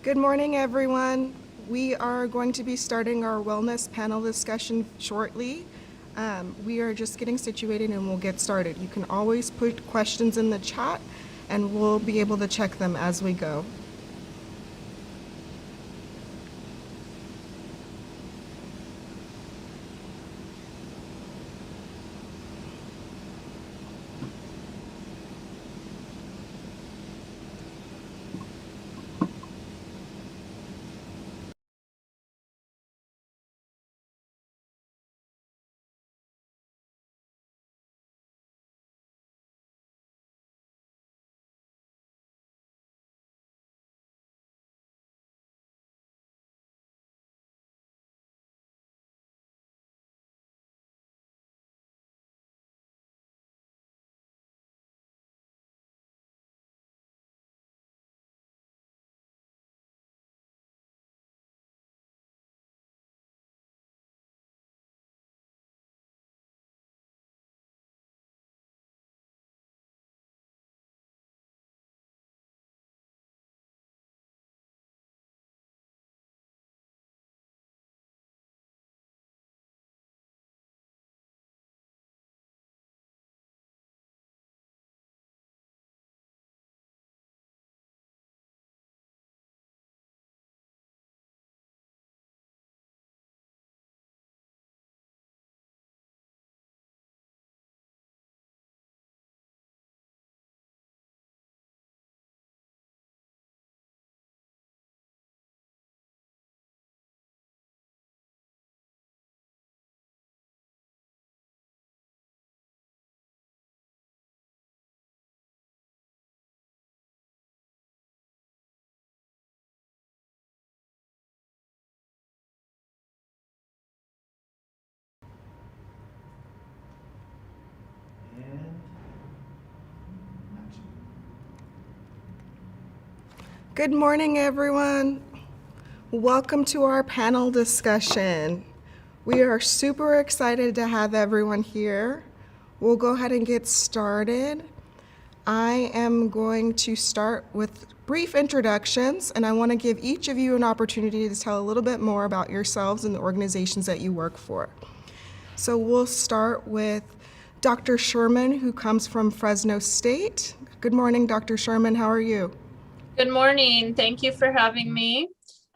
Good morning, everyone. We are going to be starting our wellness panel discussion shortly. We are just getting situated and we'll get started. You can always put questions in the chat and we'll be able to check them as we go. Good morning, everyone. Welcome to our panel discussion. We are super excited to have everyone here. We'll go ahead and get started. I am going to start with brief introductions, and I want to give each of you an opportunity to tell a little bit more about yourselves and the organizations that you work for. So we'll start with Dr. Sherman, who comes from Fresno State. Good morning, Dr. Sherman. How are you? Good morning. Thank you for having me.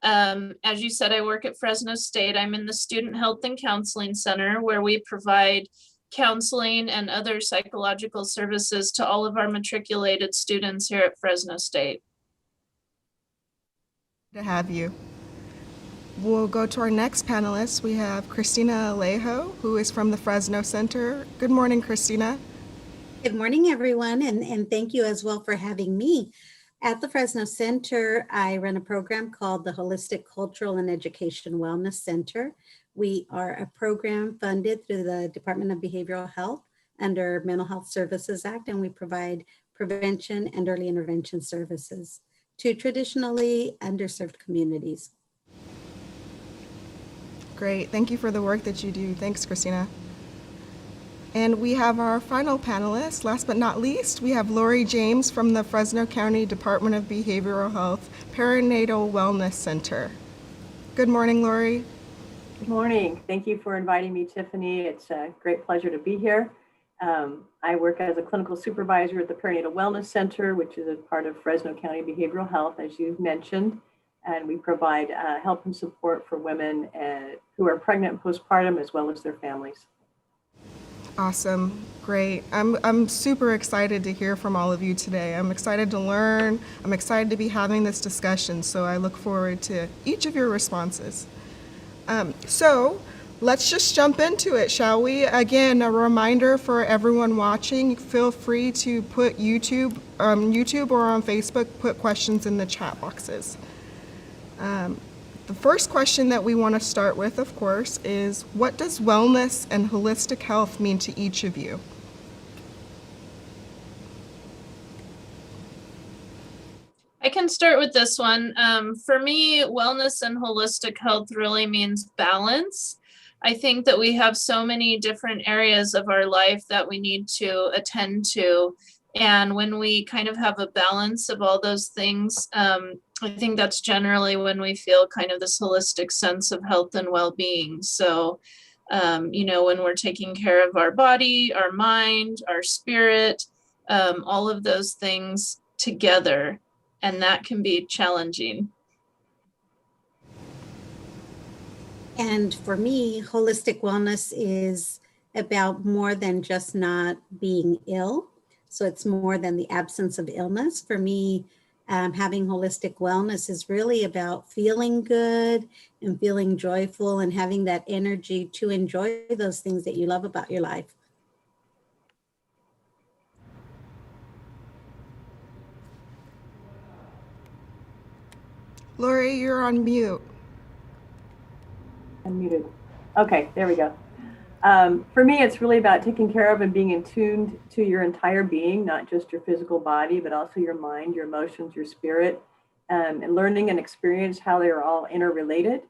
As you said, I work at Fresno State. I'm in the Student Health and Counseling Center, where we provide counseling and other psychological services to all of our matriculated students here at Fresno State. To have you. We'll go to our next panelist. We have Christina Alejo, who is from the Fresno Center. Good morning, Christina. Good morning, everyone, and thank you as well for having me. At the Fresno Center, I run a program called the Holistic Cultural and Education Wellness Center. We are a program funded through the Department of Behavioral Health under Mental Health Services Act, and we provide prevention and early intervention services to traditionally underserved communities. Great. Thank you for the work that you do. Thanks, Christina. And we have our final panelist. Last but not least, we have Lori James from the Fresno County Department of Behavioral Health Perinatal Wellness Center. Good morning, Lori. Good morning. Thank you for inviting me, Tiffany. It's a great pleasure to be here. I work as a clinical supervisor at the Perinatal Wellness Center, which is a part of Fresno County Behavioral Health, as you've mentioned. And we provide help and support for women who are pregnant and postpartum, as well as their families. Awesome. Great. I'm super excited to hear from all of you today. I'm excited to learn. I'm excited to be having this discussion. So I look forward to each of your responses. So let's just jump into it, shall we? Again, a reminder for everyone watching, feel free to put YouTube or on Facebook, put questions in the chat boxes. The first question that we want to start with, of course, is what does wellness and holistic health mean to each of you? I can start with this one. For me, wellness and holistic health really means balance. I think that we have so many different areas of our life that we need to attend to. And when we kind of have a balance of all those things, I think that's generally when we feel kind of this holistic sense of health and well-being. So, when we're taking care of our body, our mind, our spirit, all of those things together, and that can be challenging. And for me, holistic wellness is about more than just not being ill. So it's more than the absence of illness. For me, having holistic wellness is really about feeling good and feeling joyful and having that energy to enjoy those things that you love about your life. Lori, you're on mute. Unmuted. Okay, there we go. For me, it's really about taking care of and being in tune to your entire being, not just your physical body, but also your mind, your emotions, your spirit, and learning and experience how they are all interrelated,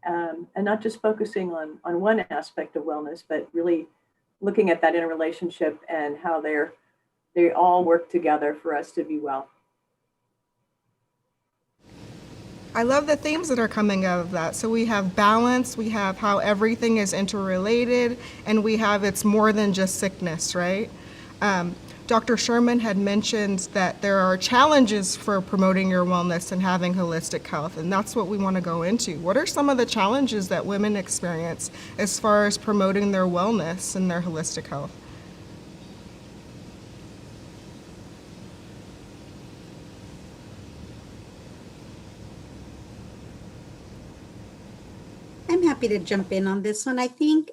and not just focusing on one aspect of wellness, but really looking at that interrelationship and how they all work together for us to be well. I love the themes that are coming out of that. So we have balance, we have how everything is interrelated, and we have it's more than just sickness, right? Dr. Sherman had mentioned that there are challenges for promoting your wellness and having holistic health, and that's what we want to go into. What are some of the challenges that women experience as far as promoting their wellness and their holistic health? I'm happy to jump in on this one. I think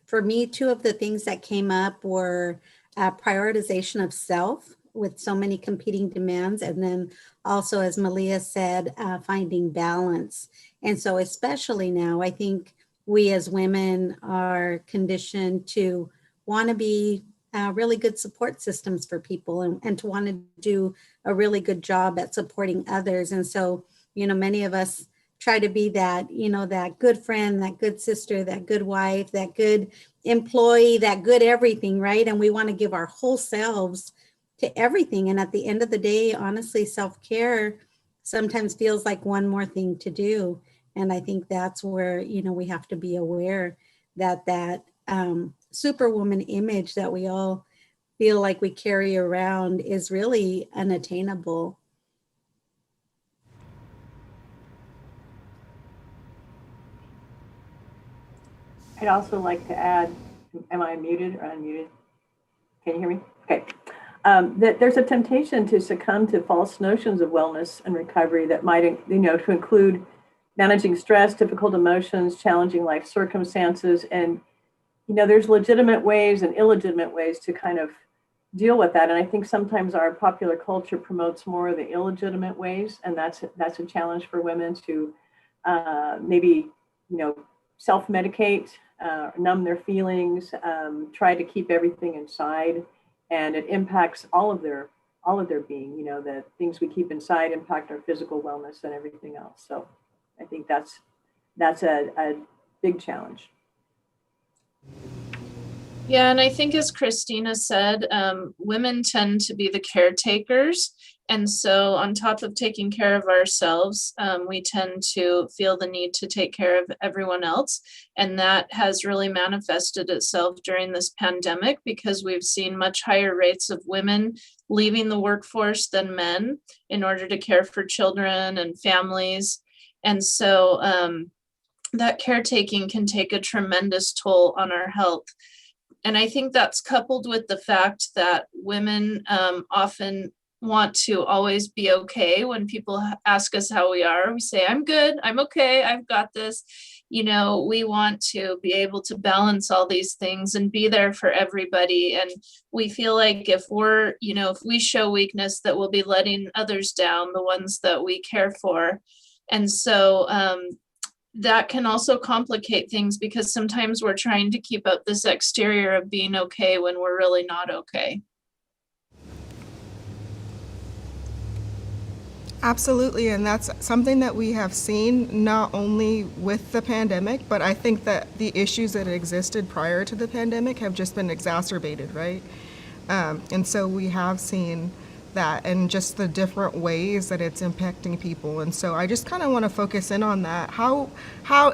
for me, two of the things that came up were prioritization of self with so many competing demands, and then also, as Malia said, finding balance. And so especially now, I think we as women are conditioned to want to be really good support systems for people and to want to do a really good job at supporting others. And so, many of us try to be that, that good friend, that good sister, that good wife, that good employee, that good everything, right? And we want to give our whole selves to everything. And at the end of the day, honestly, self-care sometimes feels like one more thing to do. And I think that's where, we have to be aware that superwoman image that we all feel like we carry around is really unattainable. I'd also like to add, am I muted or unmuted? Can you hear me? Okay. That there's a temptation to succumb to false notions of wellness and recovery that might, to include managing stress, difficult emotions, challenging life circumstances. And, there's legitimate ways and illegitimate ways to kind of deal with that. And I think sometimes our popular culture promotes more of the illegitimate ways. And that's a challenge for women to maybe, self-medicate, numb their feelings, try to keep everything inside, and it impacts all of their being. The things we keep inside impact our physical wellness and everything else. So I think that's a big challenge. Yeah, and I think as Christina said, women tend to be the caretakers. And so on top of taking care of ourselves, we tend to feel the need to take care of everyone else. And that has really manifested itself during this pandemic because we've seen much higher rates of women leaving the workforce than men in order to care for children and families. And so that caretaking can take a tremendous toll on our health. And I think that's coupled with the fact that women often want to always be okay. When people ask us how we are, we say, I'm good, I'm okay, I've got this. We want to be able to balance all these things and be there for everybody. And we feel like if we show weakness, that we'll be letting others down, the ones that we care for. And so that can also complicate things because sometimes we're trying to keep up this exterior of being okay when we're really not okay. Absolutely, and that's something that we have seen not only with the pandemic, but I think that the issues that existed prior to the pandemic have just been exacerbated, right? And so we have seen that and just the different ways that it's impacting people. And so I just kind of want to focus in on that. How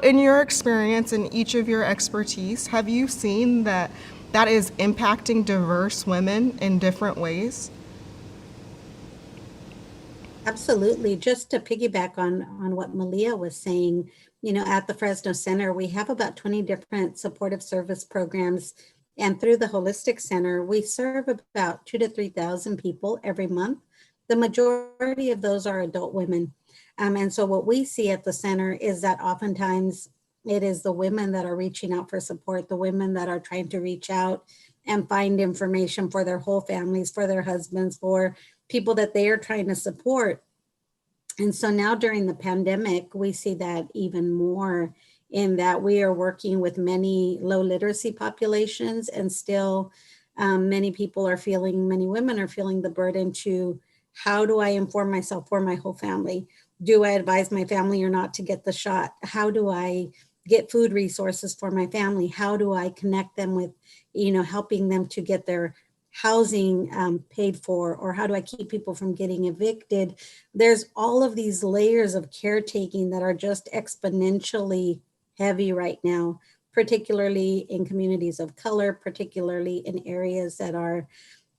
in your experience and each of your expertise, have you seen that that is impacting diverse women in different ways? Absolutely. Just to piggyback on what Malia was saying, at the Fresno Center, we have about 20 different supportive service programs. And through the Holistic Center, we serve about 2,000 to 3,000 people every month. The majority of those are adult women. And so what we see at the center is that oftentimes it is the women that are reaching out for support, the women that are trying to reach out and find information for their whole families, for their husbands, for people that they are trying to support. And so now during the pandemic, we see that even more in that we are working with many low literacy populations, and still many women are feeling the burden to, how do I inform myself for my whole family? Do I advise my family or not to get the shot? How do I get food resources for my family? How do I connect them with, helping them to get their housing paid for, or how do I keep people from getting evicted? There's all of these layers of caretaking that are just exponentially heavy right now, particularly in communities of color, particularly in areas that are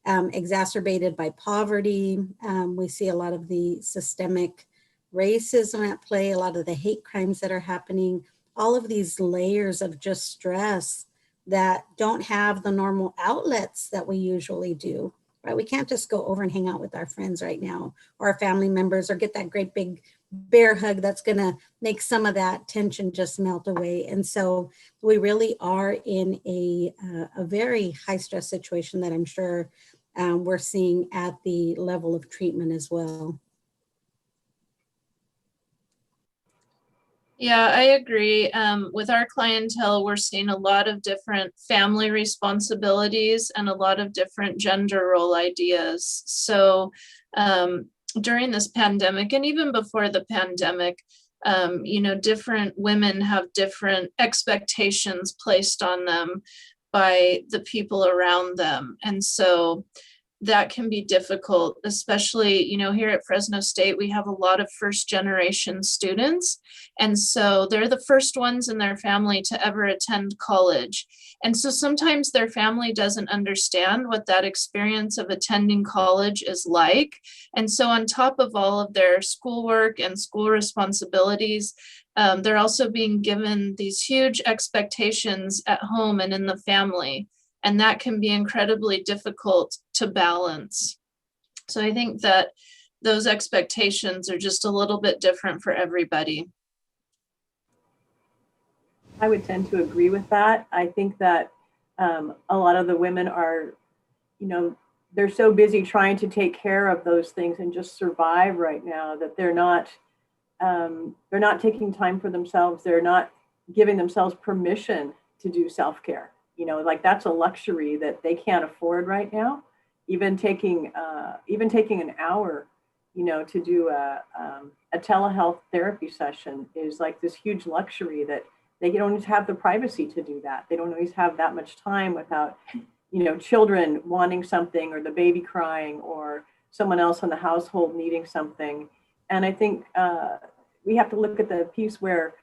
exacerbated by poverty. We see a lot of the systemic racism at play, a lot of the hate crimes that are happening, all of these layers of just stress that don't have the normal outlets that we usually do, right? We can't just go over and hang out with our friends right now or our family members or get that great big bear hug that's going to make some of that tension just melt away. And so we really are in a very high stress situation that I'm sure we're seeing at the level of treatment as well. Yeah, I agree. With our clientele, we're seeing a lot of different family responsibilities and a lot of different gender role ideas. So during this pandemic, and even before the pandemic, different women have different expectations placed on them by the people around them. And so that can be difficult, especially, here at Fresno State, we have a lot of first generation students. And so they're the first ones in their family to ever attend college. And so sometimes their family doesn't understand what that experience of attending college is like. And so on top of all of their schoolwork and school responsibilities, they're also being given these huge expectations at home and in the family. And that can be incredibly difficult to balance. So I think that those expectations are just a little bit different for everybody. I would tend to agree with that. I think that a lot of the women are, they're so busy trying to take care of those things and just survive right now that they're not taking time for themselves. They're not giving themselves permission to do self-care. Like that's a luxury that they can't afford right now. Even taking an hour, to do a telehealth therapy session is like this huge luxury that they don't always have the privacy to do that. They don't always have that much time without, children wanting something or the baby crying or someone else in the household needing something. And I think we have to look at the piece where,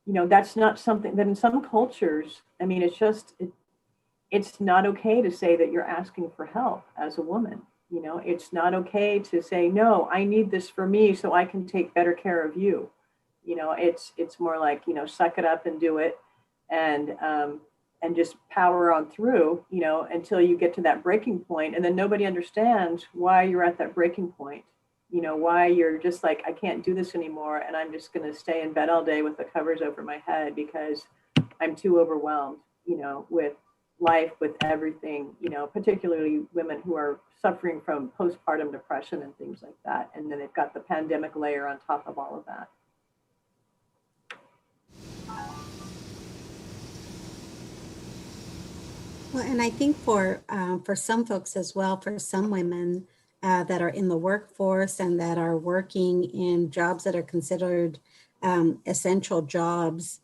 that's not something that in some cultures, I mean, it's not okay to say that you're asking for help as a woman. It's not okay to say, no, I need this for me so I can take better care of you. It's more like, suck it up and do it and just power on through, until you get to that breaking point. And then nobody understands why you're at that breaking point. Why you're just like, I can't do this anymore. And I'm just going to stay in bed all day with the covers over my head because I'm too overwhelmed, with life, with everything, particularly women who are suffering from postpartum depression and things like that. And then they've got the pandemic layer on top of all of that. Well, and I think for some folks as well, for some women that are in the workforce and that are working in jobs that are considered essential jobs,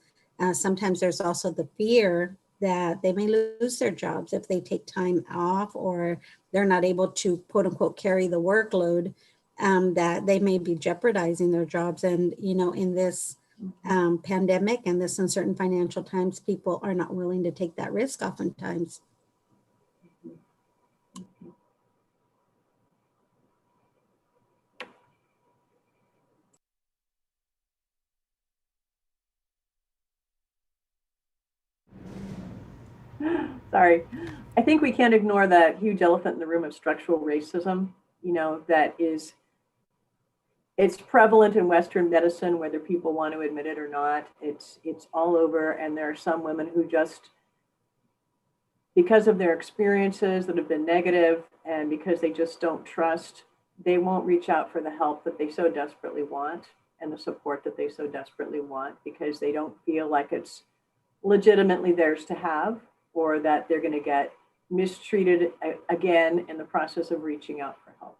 sometimes there's also the fear that they may lose their jobs if they take time off, or they're not able to quote unquote carry the workload, that they may be jeopardizing their jobs. And, you know, in this pandemic and this uncertain financial times, people are not willing to take that risk oftentimes. Sorry. I think we can't ignore that huge elephant in the room of structural racism, you know, that is, it's prevalent in Western medicine, whether people want to admit it or not. It's all over. And there are some women who just, because of their experiences that have been negative and because they just don't trust, they won't reach out for the help that they so desperately want and the support that they so desperately want, because they don't feel like it's legitimately theirs to have, or that they're going to get mistreated again in the process of reaching out for help.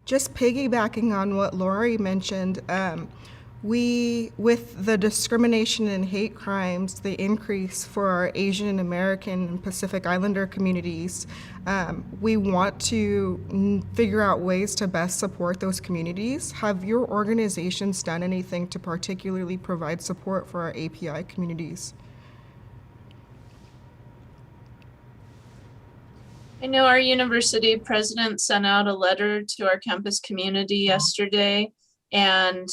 Just piggybacking on what Lori mentioned, with the discrimination and hate crimes, the increase for our Asian American and Pacific Islander communities, we want to figure out ways to best support those communities. Have your organizations done anything to particularly provide support for our API communities? I know our university president sent out a letter to our campus community yesterday, and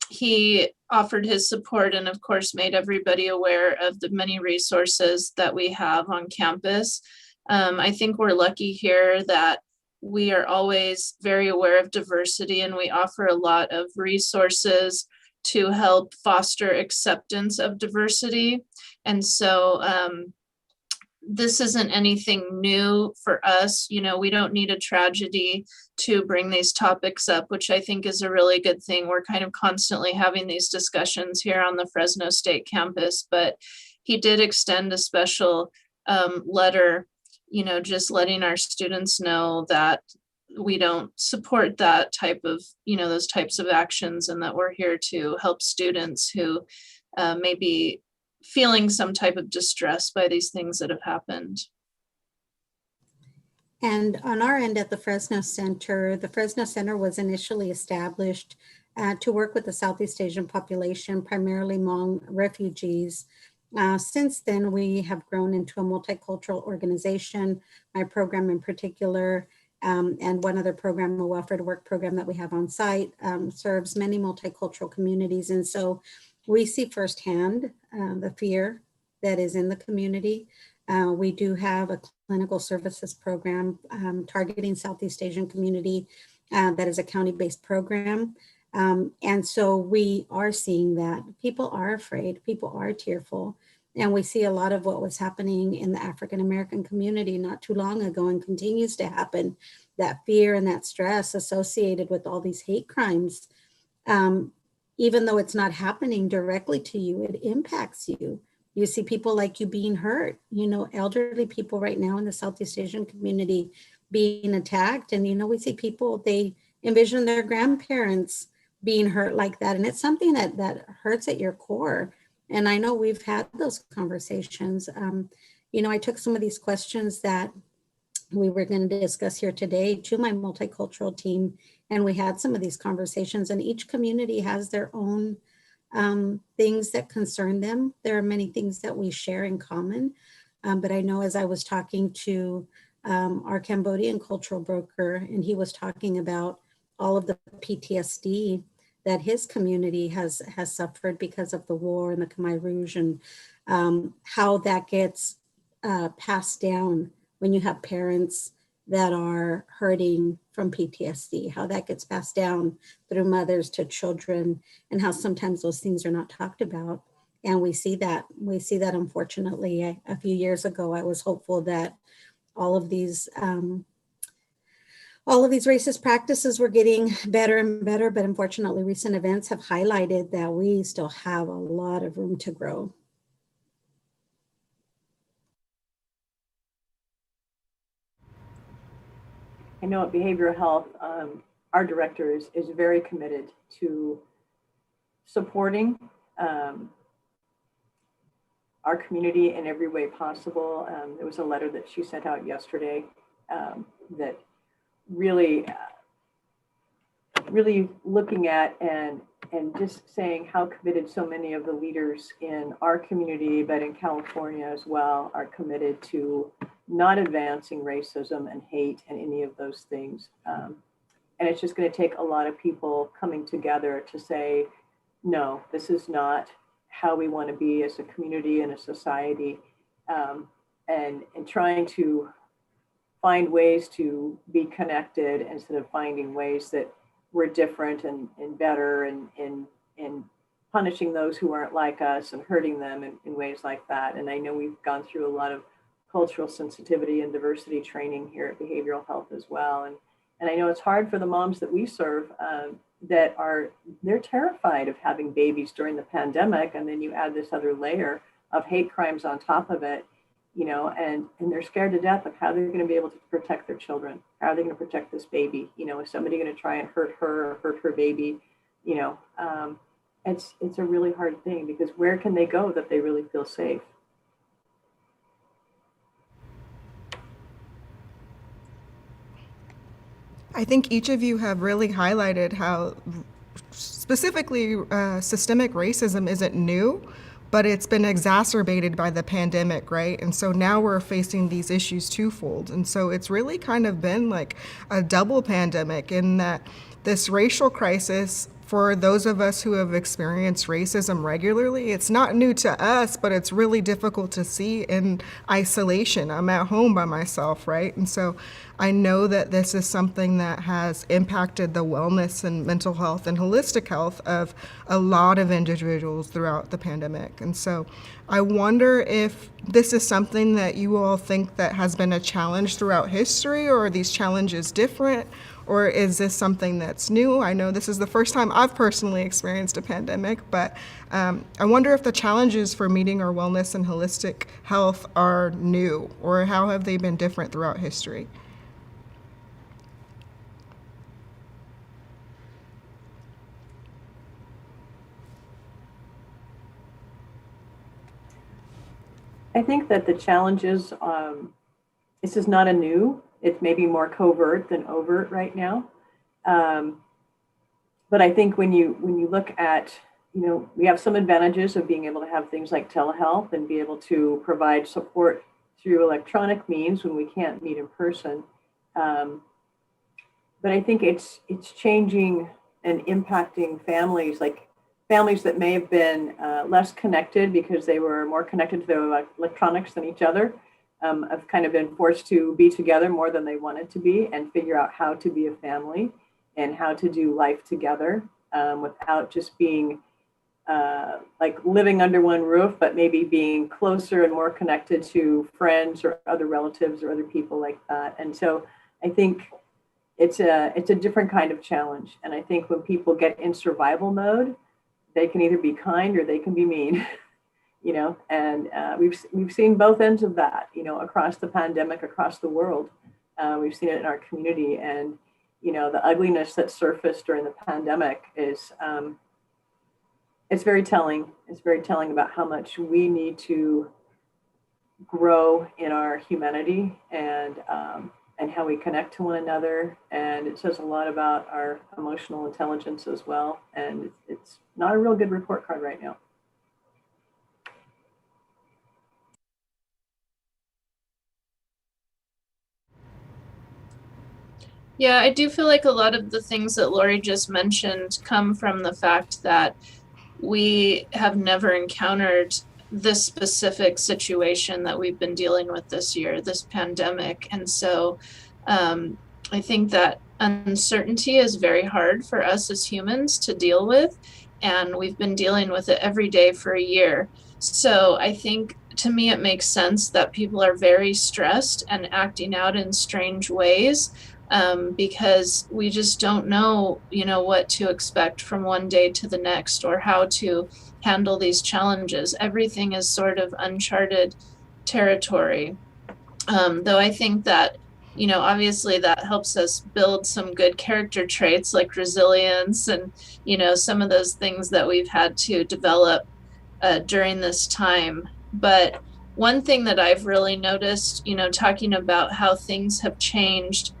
he offered his support and of course made everybody aware of the many resources that we have on campus. I think we're lucky here that we are always very aware of diversity, and we offer a lot of resources to help foster acceptance of diversity. And so this isn't anything new for us. You know, we don't need a tragedy to bring these topics up, which I think is a really good thing. We're kind of constantly having these discussions here on the Fresno State campus, but he did extend a special letter, you know, just letting our students know that we don't support that type of, you know, those types of actions, and that we're here to help students who may be feeling some type of distress by these things that have happened. And on our end at the Fresno Center was initially established to work with the Southeast Asian population, primarily Hmong refugees. Since then, we have grown into a multicultural organization. My program in particular, and one other program, a welfare to work program that we have on site, serves many multicultural communities. And so we see firsthand the fear that is in the community. We do have a clinical services program targeting Southeast Asian community that is a county-based program. And so we are seeing that people are afraid, people are tearful. And we see a lot of what was happening in the African American community not too long ago and continues to happen, that fear and that stress associated with all these hate crimes. Even though it's not happening directly to you, it impacts you. You see people like you being hurt, you know, elderly people right now in the Southeast Asian community being attacked. And, you know, we see people, they envision their grandparents being hurt like that. And it's something that hurts at your core. And I know we've had those conversations. You know, I took some of these questions that we were going to discuss here today to my multicultural team, and we had some of these conversations, and each community has their own things that concern them. There are many things that we share in common, but I know as I was talking to our Cambodian cultural broker, and he was talking about all of the PTSD that his community has suffered because of the war and the Khmer Rouge, and how that gets passed down when you have parents that are hurting from PTSD, how that gets passed down through mothers to children, and how sometimes those things are not talked about. And we see that unfortunately. A few years ago, I was hopeful that all of these racist practices were getting better and better, but unfortunately recent events have highlighted that we still have a lot of room to grow. I know at behavioral health, our director is very committed to supporting our community in every way possible. There was a letter that she sent out yesterday that really, really looking at and just saying how committed so many of the leaders in our community, but in California as well, are committed to not advancing racism and hate and any of those things. And it's just going to take a lot of people coming together to say, no, this is not how we want to be as a community and a society, and trying to find ways to be connected instead of finding ways that we're different and better and punishing those who aren't like us and hurting them in ways like that. And I know we've gone through a lot of cultural sensitivity and diversity training here at Behavioral Health as well. And I know it's hard for the moms that we serve they're terrified of having babies during the pandemic. And then you add this other layer of hate crimes on top of it, you know, and they're scared to death of how they're going to be able to protect their children. How are they going to protect this baby? You know, is somebody going to try and hurt her or hurt her baby? You know, it's a really hard thing, because where can they go that they really feel safe? I think each of you have really highlighted how specifically systemic racism isn't new, but it's been exacerbated by the pandemic, right? And so now we're facing these issues twofold. And so it's really kind of been like a double pandemic in that this racial crisis, for those of us who have experienced racism regularly, it's not new to us, but it's really difficult to see in isolation. I'm at home by myself, right? And so I know that this is something that has impacted the wellness and mental health and holistic health of a lot of individuals throughout the pandemic. And so I wonder if this is something that you all think that has been a challenge throughout history, or are these challenges different? Or is this something that's new? I know this is the first time I've personally experienced a pandemic, but I wonder if the challenges for meeting our wellness and holistic health are new, or how have they been different throughout history? I think that the challenges, this is not a new, it's maybe more covert than overt right now. But I think when you look at, you know, we have some advantages of being able to have things like telehealth and be able to provide support through electronic means when we can't meet in person. But I think it's changing and impacting families, like families that may have been less connected because they were more connected to their electronics than each other, have kind of been forced to be together more than they wanted to be and figure out how to be a family and how to do life together without just being like living under one roof, but maybe being closer and more connected to friends or other relatives or other people like that. And so I think it's a different kind of challenge. And I think when people get in survival mode, they can either be kind or they can be mean. You know, and we've seen both ends of that, you know, across the pandemic, across the world. We've seen it in our community, and, you know, the ugliness that surfaced during the pandemic is, it's very telling. It's very telling about how much we need to grow in our humanity and how we connect to one another. And it says a lot about our emotional intelligence as well. And it's not a real good report card right now. Yeah, I do feel like a lot of the things that Lori just mentioned come from the fact that we have never encountered this specific situation that we've been dealing with this year, this pandemic. And so I think that uncertainty is very hard for us as humans to deal with. And we've been dealing with it every day for a year. So I think, to me, it makes sense that people are very stressed and acting out in strange ways. Because we just don't know, you know, what to expect from one day to the next or how to handle these challenges. Everything is sort of uncharted territory. Though I think that obviously that helps us build some good character traits like resilience and, some of those things that we've had to develop during this time. But one thing that I've really noticed, talking about how things have changed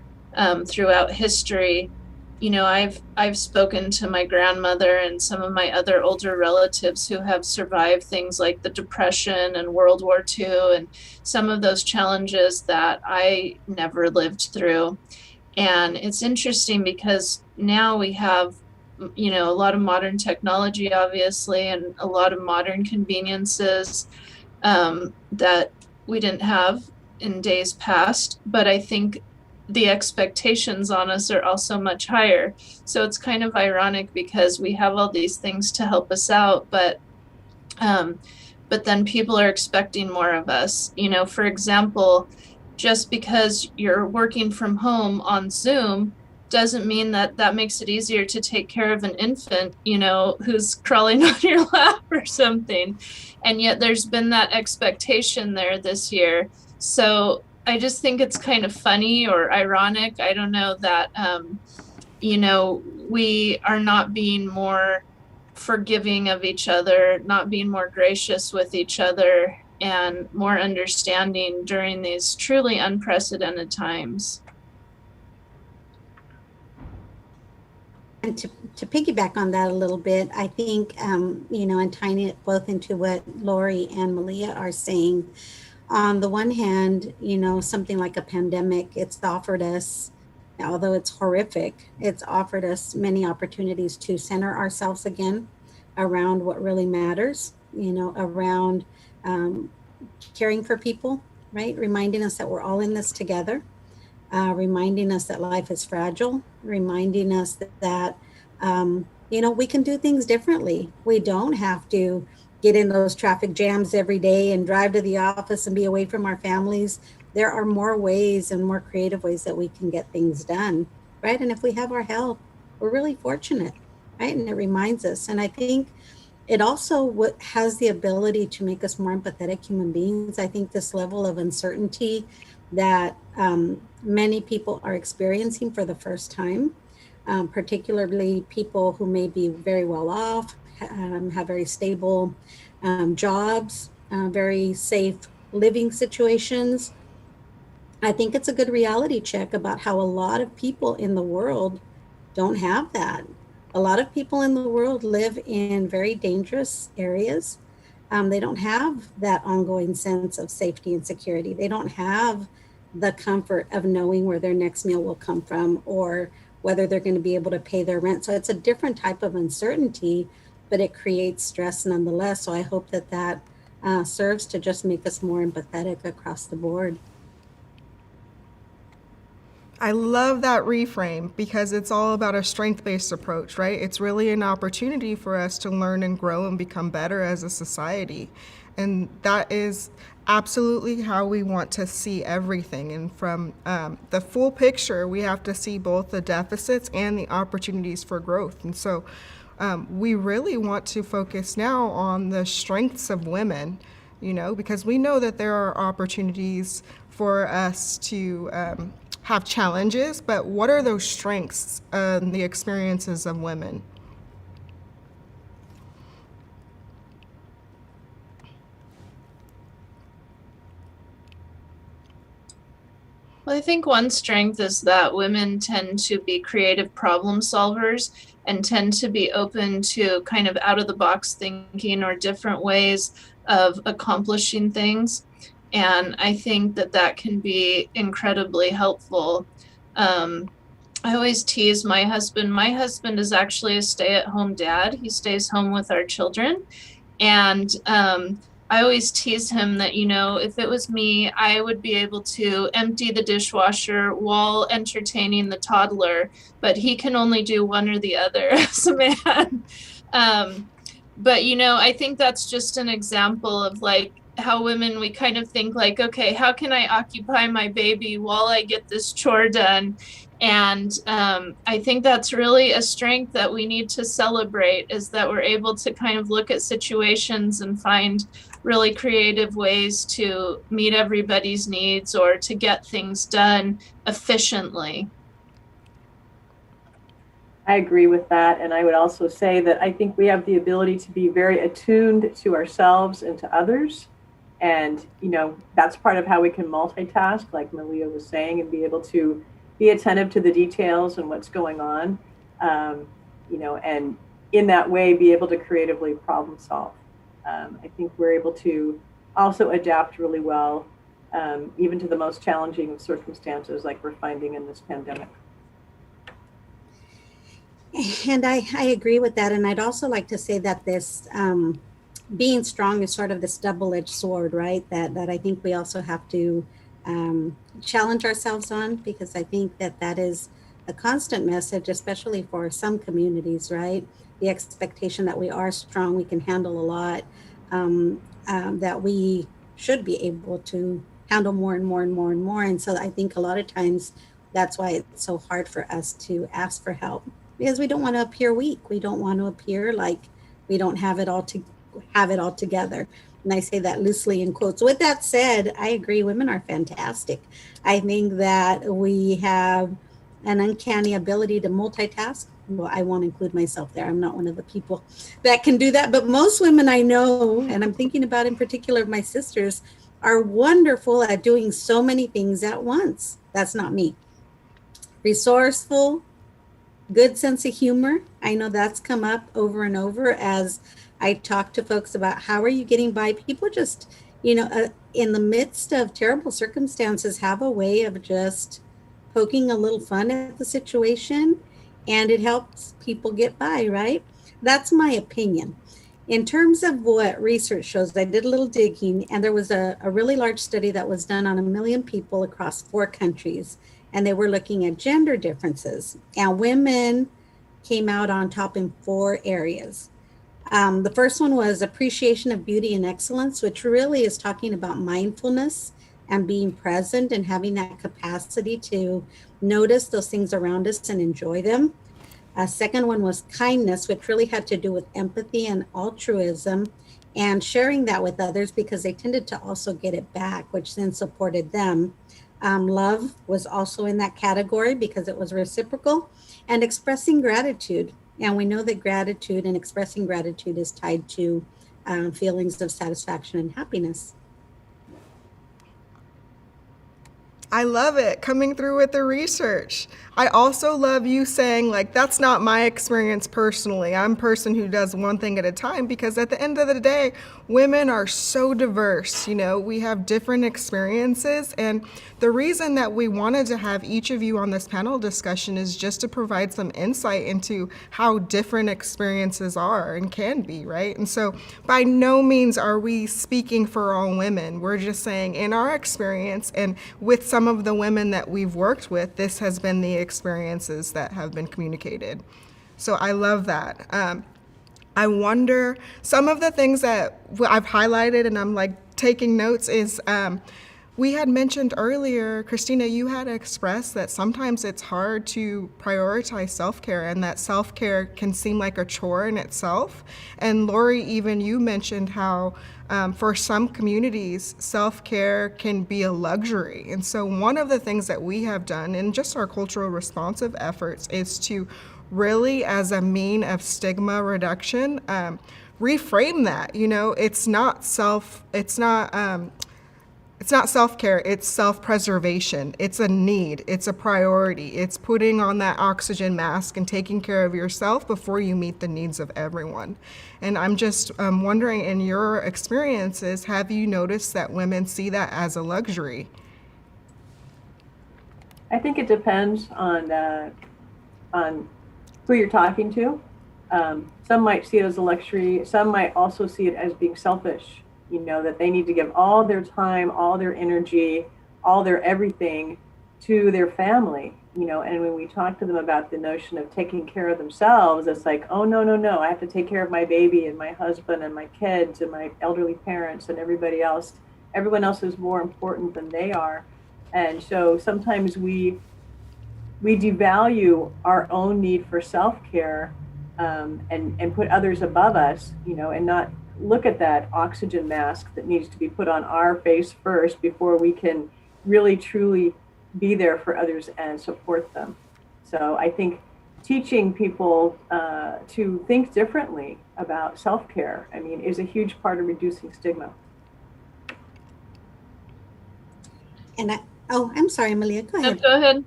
throughout history, I've spoken to my grandmother and some of my other older relatives who have survived things like the Depression and World War II and some of those challenges that I never lived through. And it's interesting because now we have, a lot of modern technology, obviously, and a lot of modern conveniences that we didn't have in days past. But I think the expectations on us are also much higher. So it's kind of ironic because we have all these things to help us out, but then people are expecting more of us. For example, just because you're working from home on Zoom doesn't mean that that makes it easier to take care of an infant, who's crawling on your lap or something. And yet there's been that expectation there this year. So I just think it's kind of funny or ironic. I don't know that, we are not being more forgiving of each other, not being more gracious with each other, and more understanding during these truly unprecedented times. And to piggyback on that a little bit, I think, and tying it both into what Lori and Malia are saying, on the one hand, something like a pandemic, it's offered us, although it's horrific, it's offered us many opportunities to center ourselves again around what really matters, around caring for people, right? Reminding us that we're all in this together, reminding us that life is fragile, reminding us that we can do things differently. We don't have to get in those traffic jams every day and drive to the office and be away from our families. There are more ways and more creative ways that we can get things done, right? And if we have our help, we're really fortunate, right? And it reminds us. And I think it also has the ability to make us more empathetic human beings. I think this level of uncertainty that many people are experiencing for the first time, particularly people who may be very well off, have very stable jobs, very safe living situations. I think it's a good reality check about how a lot of people in the world don't have that. A lot of people in the world live in very dangerous areas. They don't have that ongoing sense of safety and security. They don't have the comfort of knowing where their next meal will come from or whether they're going to be able to pay their rent. So it's a different type of uncertainty, but it creates stress nonetheless. So I hope that serves to just make us more empathetic across the board. I love that reframe because it's all about a strength-based approach, right? It's really an opportunity for us to learn and grow and become better as a society. And that is absolutely how we want to see everything. And from the full picture, we have to see both the deficits and the opportunities for growth. And so we really want to focus now on the strengths of women, because we know that there are opportunities for us to have challenges, but what are those strengths, the experiences of women? Well, I think one strength is that women tend to be creative problem solvers and tend to be open to kind of out of the box thinking or different ways of accomplishing things. And I think that can be incredibly helpful. I always tease my husband. My husband is actually a stay-at-home dad. He stays home with our children. And I always tease him that, if it was me, I would be able to empty the dishwasher while entertaining the toddler, but he can only do one or the other as a man. But, I think that's just an example of like how women, we kind of think like, okay, how can I occupy my baby while I get this chore done? And I think that's really a strength that we need to celebrate, is that we're able to kind of look at situations and find really creative ways to meet everybody's needs or to get things done efficiently. I agree with that. And I would also say that I think we have the ability to be very attuned to ourselves and to others. And, that's part of how we can multitask, like Malia was saying, and be able to be attentive to the details and what's going on, and in that way, be able to creatively problem solve. I think we're able to also adapt really well, even to the most challenging of circumstances like we're finding in this pandemic. And I agree with that. And I'd also like to say that this being strong is sort of this double-edged sword, right? That I think we also have to challenge ourselves on, because I think that is a constant message, especially for some communities, right? The expectation that we are strong, we can handle a lot, that we should be able to handle more and more and more and more. And so I think a lot of times that's why it's so hard for us to ask for help, because we don't want to appear weak. We don't want to appear like we don't have it all together. And I say that loosely in quotes. With that said, I agree, women are fantastic. I think that we have an uncanny ability to multitask. Well, I won't include myself there. I'm not one of the people that can do that. But most women I know, and I'm thinking about in particular my sisters, are wonderful at doing so many things at once. That's not me. Resourceful, good sense of humor. I know that's come up over and over as I talk to folks about how are you getting by. People just, in the midst of terrible circumstances, have a way of just poking a little fun at the situation, and it helps people get by, right? That's my opinion. In terms of what research shows, I did a little digging, and there was a really large study that was done on 1 million people across 4 countries, and they were looking at gender differences. And women came out on top in 4 areas. The first one was appreciation of beauty and excellence, which really is talking about mindfulness and being present and having that capacity to notice those things around us and enjoy them. Second one was kindness, which really had to do with empathy and altruism and sharing that with others, because they tended to also get it back, which then supported them. Love was also in that category because it was reciprocal, and expressing gratitude. And we know that gratitude and expressing gratitude is tied to feelings of satisfaction and happiness. I love it, coming through with the research. I also love you saying, like, that's not my experience personally. I'm a person who does one thing at a time, because at the end of the day, women are so diverse. We have different experiences. And the reason that we wanted to have each of you on this panel discussion is just to provide some insight into how different experiences are and can be, right? And so by no means are we speaking for all women. We're just saying, in our experience and with some of the women that we've worked with, this has been the experiences that have been communicated. So I love that. I wonder, some of the things that I've highlighted and I'm like taking notes is, we had mentioned earlier, Christina, you had expressed that sometimes it's hard to prioritize self-care, and that self-care can seem like a chore in itself. And Lori, even you mentioned how for some communities, self-care can be a luxury. And so one of the things that we have done in just our cultural responsive efforts is to really, as a mean of stigma reduction, reframe that. It's not self-care, it's self-preservation. It's a need, it's a priority. It's putting on that oxygen mask and taking care of yourself before you meet the needs of everyone. And I'm just wondering, in your experiences, have you noticed that women see that as a luxury? I think it depends on who you're talking to. Some might see it as a luxury. Some might also see it as being selfish. That they need to give all their time, all their energy, all their everything to their family, and when we talk to them about the notion of taking care of themselves, it's like, oh, no, I have to take care of my baby and my husband and my kids and my elderly parents and everybody else. Everyone else is more important than they are. And so sometimes we devalue our own need for self-care, and put others above us, and not look at that oxygen mask that needs to be put on our face first before we can really truly be there for others and support them. So I think teaching people to think differently about self-care, I mean, is a huge part of reducing stigma. And I'm sorry, Malia, go No, ahead. go ahead.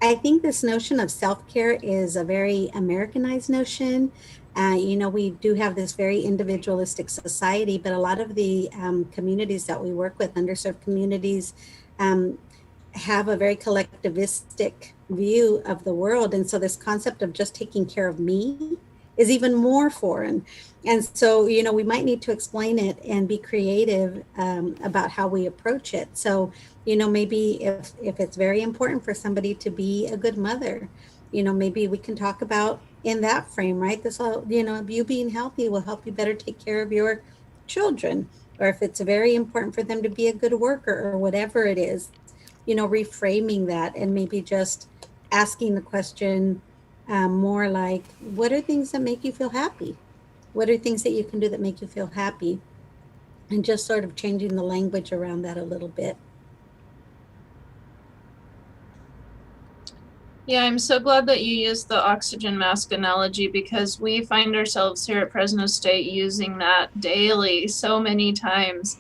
I think this notion of self-care is a very Americanized notion. We do have this very individualistic society, but a lot of the communities that we work with, underserved communities, um, have a very collectivistic view of the world. And so this concept of just taking care of me is even more foreign. And so, we might need to explain it and be creative about how we approach it. So, maybe if it's very important for somebody to be a good mother, maybe we can talk about in that frame, right? This all, you being healthy will help you better take care of your children. Or if it's very important for them to be a good worker or whatever it is, reframing that and maybe just asking the question more like, what are things that make you feel happy? What are things that you can do that make you feel happy? And just sort of changing the language around that a little bit. Yeah, I'm so glad that you used the oxygen mask analogy, because we find ourselves here at Fresno State using that daily so many times.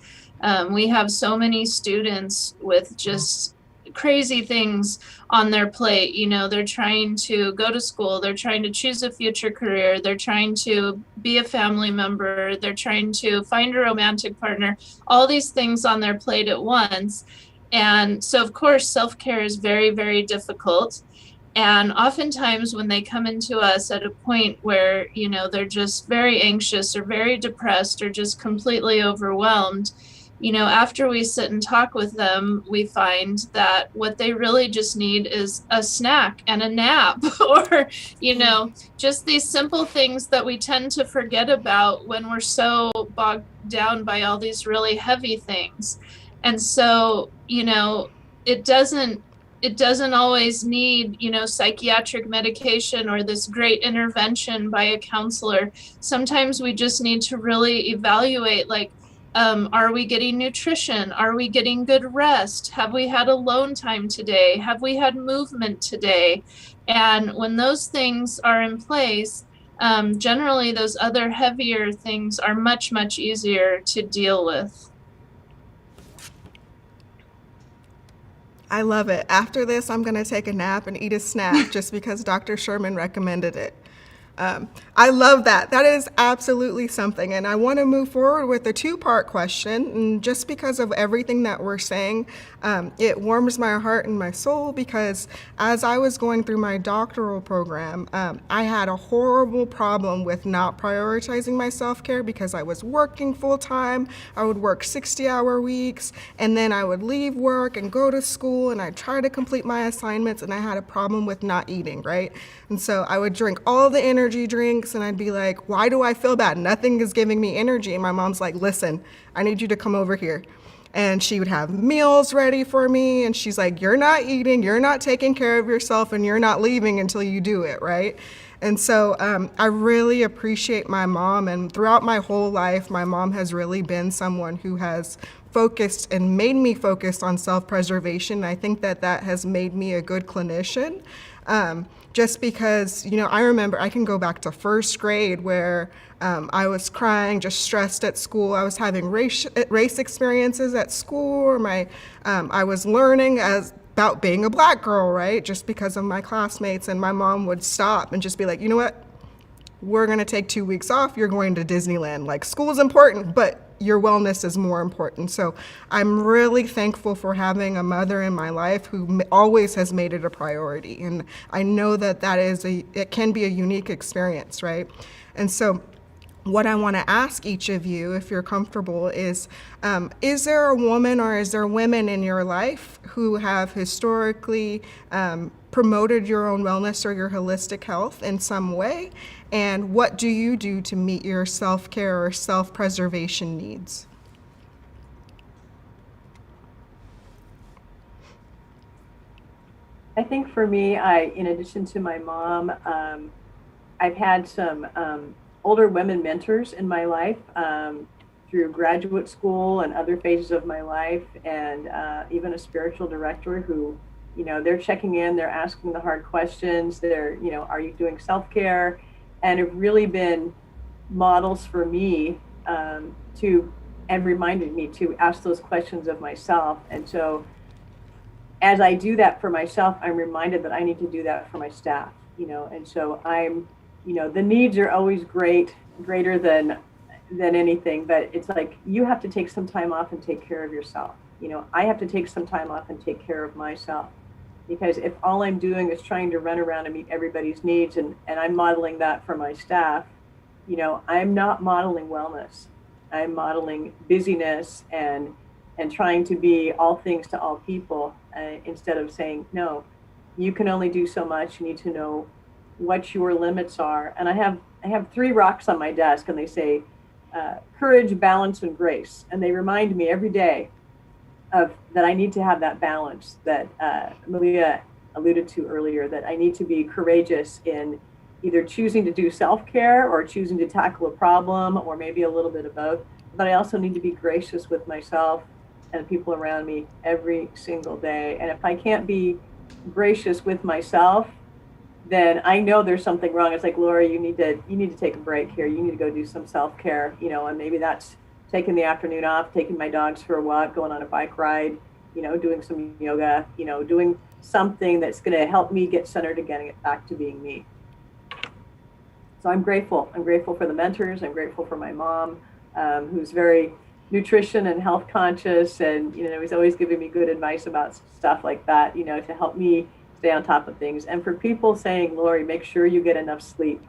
We have so many students with just crazy things on their plate. They're trying to go to school, they're trying to choose a future career, they're trying to be a family member, they're trying to find a romantic partner, all these things on their plate at once. And so, of course, self-care is very, very difficult. And oftentimes when they come into us at a point where, they're just very anxious or very depressed or just completely overwhelmed, after we sit and talk with them, we find that what they really just need is a snack and a nap or, just these simple things that we tend to forget about when we're so bogged down by all these really heavy things. And so, it doesn't always need, psychiatric medication or this great intervention by a counselor. Sometimes we just need to really evaluate, like, are we getting nutrition? Are we getting good rest? Have we had alone time today? Have we had movement today? And when those things are in place, generally those other heavier things are much, much easier to deal with. I love it. After this, I'm going to take a nap and eat a snack just because Dr. Sherman recommended it. I love that. That is absolutely something. And I want to move forward with a two-part question. And just because of everything that we're saying, it warms my heart and my soul, because as I was going through my doctoral program, I had a horrible problem with not prioritizing my self-care because I was working full-time. I would work 60-hour weeks, and then I would leave work and go to school, and I'd try to complete my assignments, and I had a problem with not eating, right? And so I would drink all the energy drinks, and I'd be like, why do I feel bad? Nothing is giving me energy. And my mom's like, listen, I need you to come over here. And she would have meals ready for me, and she's like, you're not eating, you're not taking care of yourself, and you're not leaving until you do it, right? And so I really appreciate my mom, and throughout my whole life, my mom has really been someone who has focused and made me focus on self-preservation. I think that that has made me a good clinician. Just because, I remember I can go back to first grade where I was crying, just stressed at school. I was having race experiences at school, or I was learning about being a Black girl, right? Just because of my classmates, and my mom would stop and just be like, you know what? We're going to take 2 weeks off. You're going to Disneyland. Like, school is important, but your wellness is more important. So I'm really thankful for having a mother in my life who always has made it a priority. And I know that it can be a unique experience, right? And so what I want to ask each of you, if you're comfortable, is there a woman or is there women in your life who have historically promoted your own wellness or your holistic health in some way? And what do you do to meet your self-care or self-preservation needs? I think for me, in addition to my mom, I've had some older women mentors in my life through graduate school and other phases of my life, and even a spiritual director who, they're checking in, they're asking the hard questions, they're, are you doing self-care? And have really been models for me and reminded me to ask those questions of myself. And so as I do that for myself, I'm reminded that I need to do that for my staff, and so I'm, the needs are always greater than anything, but it's like, you have to take some time off and take care of yourself. I have to take some time off and take care of myself, because if all I'm doing is trying to run around and meet everybody's needs, and I'm modeling that for my staff, I'm not modeling wellness. I'm modeling busyness and trying to be all things to all people, instead of saying, no, you can only do so much. You need to know what your limits are. And I have 3 rocks on my desk, and they say courage, balance, and grace. And they remind me every day that I need to have that balance that Malia alluded to earlier, that I need to be courageous in either choosing to do self-care or choosing to tackle a problem, or maybe a little bit of both. But I also need to be gracious with myself and people around me every single day. And if I can't be gracious with myself, then I know there's something wrong. It's like, Laura, you need to take a break here. You need to go do some self-care, and maybe that's taking the afternoon off, taking my dogs for a walk, going on a bike ride, doing some yoga, doing something that's going to help me get centered again and get back to being me. So I'm grateful. I'm grateful for the mentors. I'm grateful for my mom, who's very nutrition and health conscious, and he's always giving me good advice about stuff like that, to help me stay on top of things. And for people saying, Lori, make sure you get enough sleep.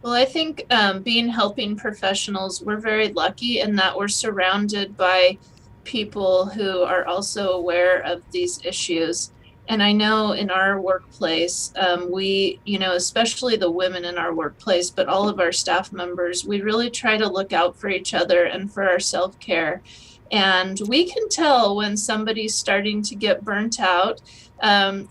Well, I think being helping professionals, we're very lucky in that we're surrounded by people who are also aware of these issues. And I know in our workplace, we, especially the women in our workplace, but all of our staff members, we really try to look out for each other and for our self-care. And we can tell when somebody's starting to get burnt out.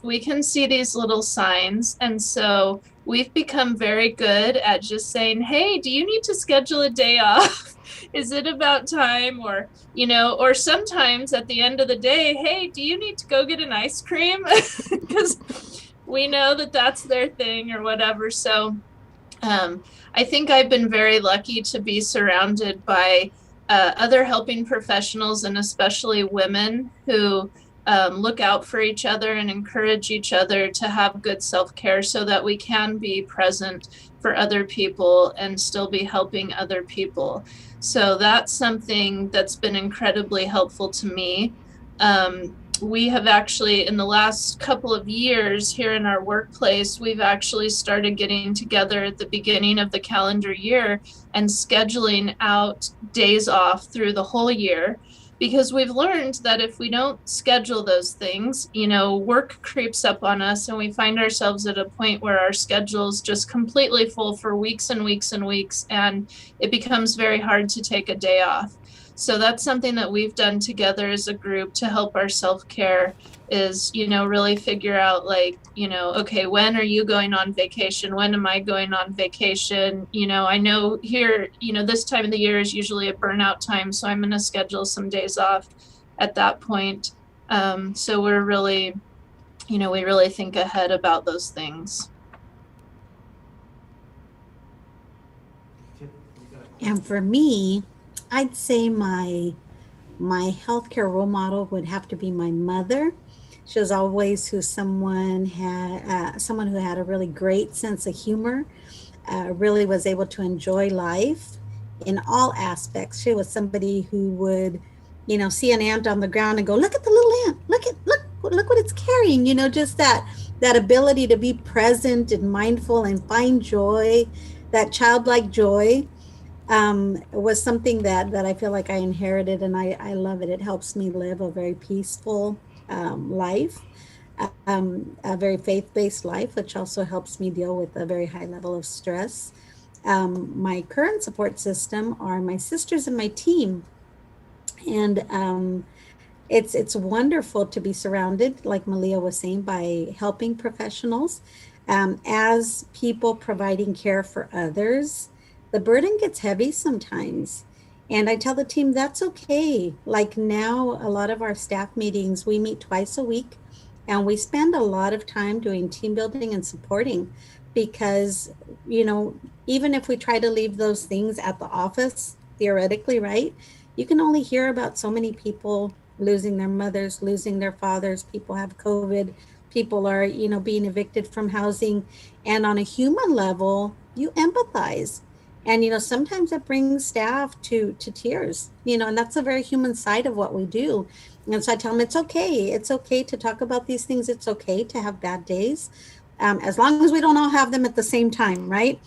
We can see these little signs. And so we've become very good at just saying, hey, do you need to schedule a day off? Is it about time? Or, or sometimes at the end of the day, hey, do you need to go get an ice cream? Because we know that that's their thing or whatever. So I think I've been very lucky to be surrounded by other helping professionals, and especially women who look out for each other and encourage each other to have good self-care so that we can be present for other people and still be helping other people. So that's something that's been incredibly helpful to me. We have actually, in the last couple of years here in our workplace, we've actually started getting together at the beginning of the calendar year and scheduling out days off through the whole year, because we've learned that if we don't schedule those things, work creeps up on us, and we find ourselves at a point where our schedule's just completely full for weeks and weeks and weeks, and it becomes very hard to take a day off. So that's something that we've done together as a group to help our self-care, is, really figure out, like, okay, when are you going on vacation? When am I going on vacation? I know here, this time of the year is usually a burnout time, so I'm going to schedule some days off at that point. So we're really, we really think ahead about those things. And for me, I'd say my healthcare role model would have to be my mother. She was always someone who had a really great sense of humor, really was able to enjoy life in all aspects. She was somebody who would, see an ant on the ground and go, look at the little ant, look what it's carrying, just that ability to be present and mindful and find joy, that childlike joy. Was something that I feel like I inherited, and I love it. It helps me live a very peaceful life, a very faith-based life, which also helps me deal with a very high level of stress. My current support system are my sisters and my team. And It's wonderful to be surrounded, like Malia was saying, by helping professionals. As people providing care for others, the burden gets heavy sometimes. And I tell the team that's okay. Like now, a lot of our staff meetings, we meet twice a week and we spend a lot of time doing team building and supporting because, you know, even if we try to leave those things at the office, theoretically, right? You can only hear about so many people losing their mothers, losing their fathers, people have COVID, people are, you know, being evicted from housing. And on a human level, you empathize. And, you know, sometimes it brings staff to tears, you know, and that's a very human side of what we do. And so I tell them it's okay. It's okay to talk about these things. It's okay to have bad days. As long as we don't all have them at the same time, right?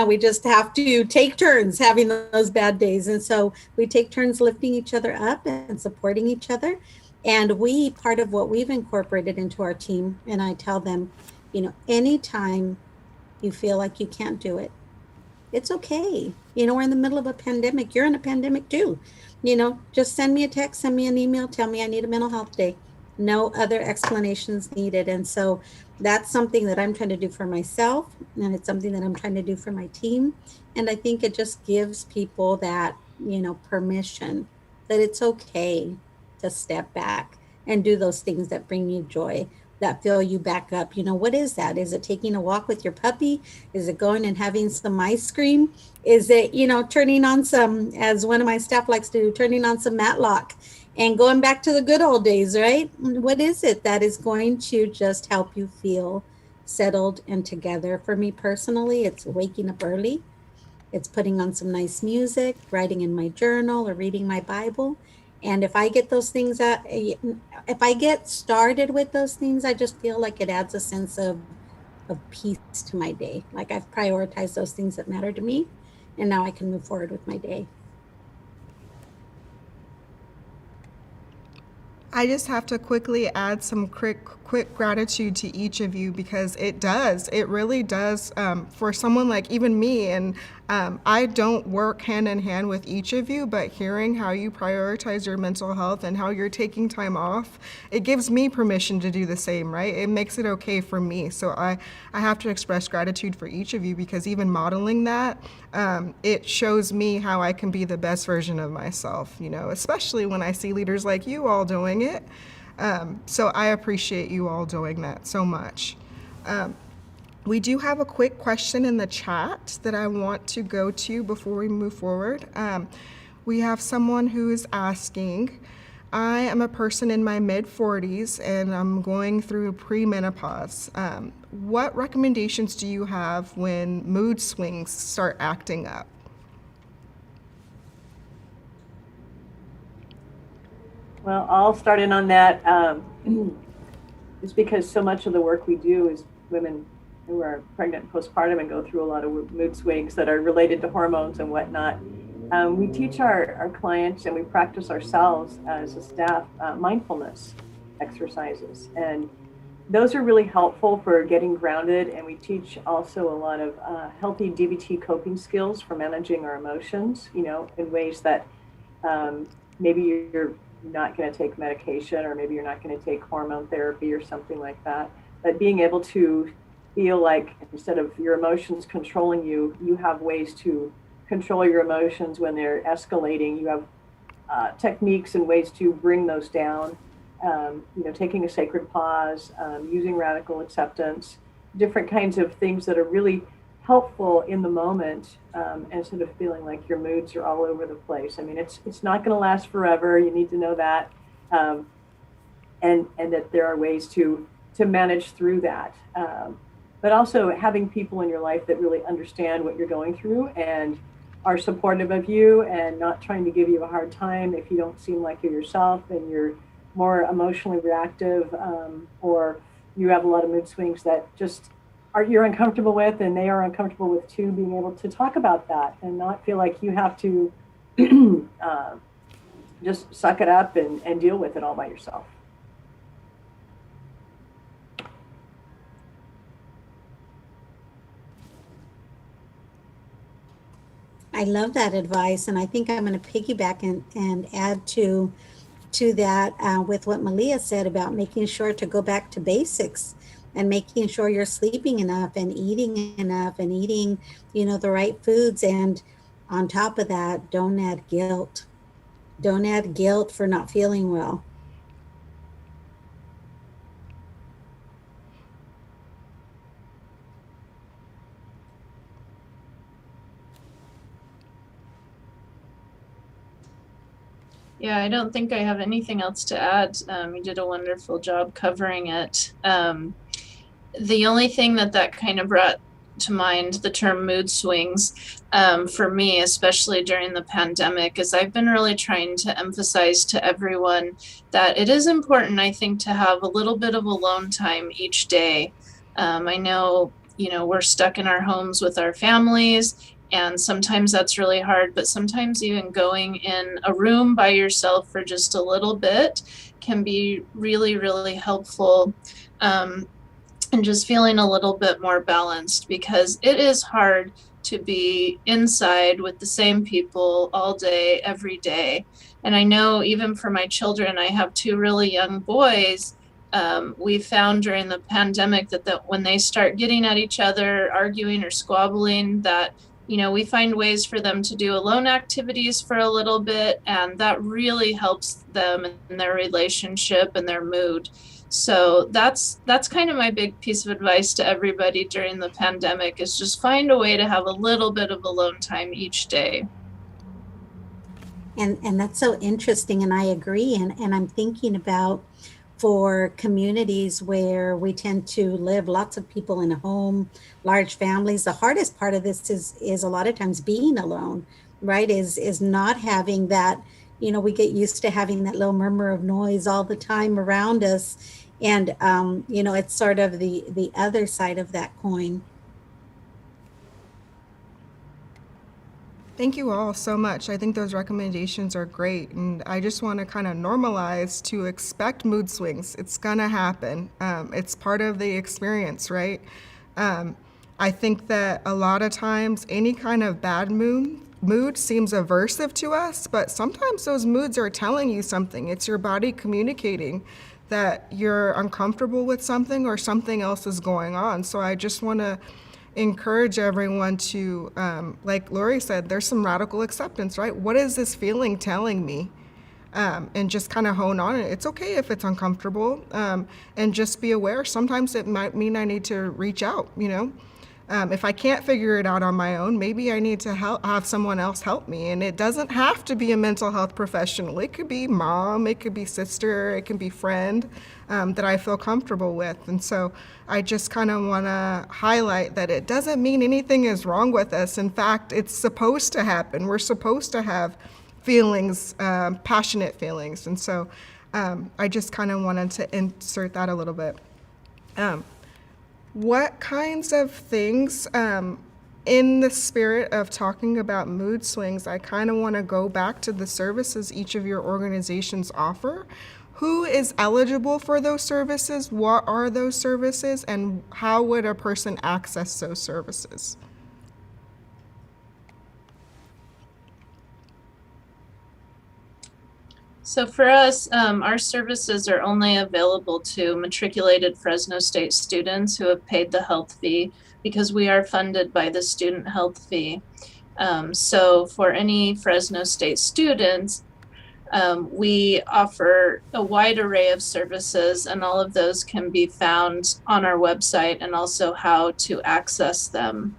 We just have to take turns having those bad days. And so we take turns lifting each other up and supporting each other. And we, part of what we've incorporated into our team, and I tell them, you know, anytime you feel like you can't do it, it's okay. You know, we're in the middle of a pandemic. You're in a pandemic too. You know, just send me a text, send me an email, tell me I need a mental health day. No other explanations needed. And so that's something that I'm trying to do for myself. And it's something that I'm trying to do for my team. And I think it just gives people that, you know, permission that it's okay to step back and do those things that bring you joy, that fill you back up. You know, what is that? Is it taking a walk with your puppy? Is it going and having some ice cream? Is it, you know, turning on some, as one of my staff likes to do, turning on some Matlock and going back to the good old days, right? What is it that is going to just help you feel settled and together? For me personally, it's waking up early. It's putting on some nice music, writing in my journal, or reading my Bible. And if I get those things, if I get started with those things, I just feel like it adds a sense of peace to my day. Like I've prioritized those things that matter to me, and now I can move forward with my day. I just have to quickly add some quick gratitude to each of you because it really does, for someone like even me, and I don't work hand in hand with each of you, but hearing how you prioritize your mental health and how you're taking time off, it gives me permission to do the same, right? It makes it okay for me. So I have to express gratitude for each of you because even modeling that, it shows me how I can be the best version of myself, you know, especially when I see leaders like you all doing it. So I appreciate you all doing that so much. We do have a quick question in the chat that I want to go to before we move forward. We have someone who is asking, I am a person in my mid-40s and I'm going through premenopause. What recommendations do you have when mood swings start acting up? Well, I'll start in on that. Just because so much of the work we do is women who are pregnant and postpartum and go through a lot of mood swings that are related to hormones and whatnot. We teach our clients and we practice ourselves as a staff mindfulness exercises. And those are really helpful for getting grounded. And we teach also a lot of healthy DBT coping skills for managing our emotions, you know, in ways that maybe you're not going to take medication, or maybe you're not going to take hormone therapy or something like that. But being able to feel like instead of your emotions controlling you, you have ways to control your emotions when they're escalating. You have techniques and ways to bring those down. You know, taking a sacred pause, using radical acceptance, different kinds of things that are really helpful in the moment, instead of feeling like your moods are all over the place. I mean, it's not going to last forever. You need to know that, and that there are ways to manage through that. But also having people in your life that really understand what you're going through and are supportive of you and not trying to give you a hard time if you don't seem like you're yourself and you're more emotionally reactive, or you have a lot of mood swings that just you're uncomfortable with and they are uncomfortable with too, being able to talk about that and not feel like you have to just suck it up and deal with it all by yourself. I love that advice. And I think I'm going to piggyback and add to to that with what Malia said about making sure to go back to basics and making sure you're sleeping enough and eating enough and eating, the right foods. And on top of that, don't add guilt. Don't add guilt for not feeling well. Yeah, I don't think I have anything else to add. You did a wonderful job covering it. The only thing that kind of brought to mind the term mood swings for me, especially during the pandemic, is I've been really trying to emphasize to everyone that it is important, I think, to have a little bit of alone time each day. I know, we're stuck in our homes with our families, and sometimes that's really hard, but sometimes even going in a room by yourself for just a little bit can be really, really helpful. And just feeling a little bit more balanced, because it is hard to be inside with the same people all day, every day. And I know even for my children, I have two really young boys. We found during the pandemic that when they start getting at each other, arguing or squabbling, that we find ways for them to do alone activities for a little bit, and that really helps them in their relationship and their mood. So that's kind of my big piece of advice to everybody during the pandemic, is just find a way to have a little bit of alone time each day. And that's so interesting, and I agree. And I'm thinking about, for communities where we tend to live lots of people in a home, large families, the hardest part of this is a lot of times being alone, right? Is not having that, we get used to having that little murmur of noise all the time around us. And it's sort of the other side of that coin. Thank you all so much. I think those recommendations are great. And I just want to kind of normalize to expect mood swings. It's going to happen. It's part of the experience, right? I think that a lot of times any kind of bad mood seems aversive to us, but sometimes those moods are telling you something. It's your body communicating that you're uncomfortable with something or something else is going on. So I just want to encourage everyone to, like Lori said, there's some radical acceptance, right? What is this feeling telling me? And just kind of hone on it. It's okay if it's uncomfortable, and just be aware. Sometimes it might mean I need to reach out, If I can't figure it out on my own, maybe I need to have someone else help me. And it doesn't have to be a mental health professional. It could be mom, it could be sister, it can be friend that I feel comfortable with. And so I just kind of want to highlight that it doesn't mean anything is wrong with us. In fact, it's supposed to happen. We're supposed to have feelings, passionate feelings. And so I just kind of wanted to insert that a little bit. What kinds of things, in the spirit of talking about mood swings, I kind of want to go back to the services each of your organizations offer. Who is eligible for those services? What are those services? And how would a person access those services? So for us, our services are only available to matriculated Fresno State students who have paid the health fee, because we are funded by the student health fee. So for any Fresno State students, we offer a wide array of services, and all of those can be found on our website, and also how to access them.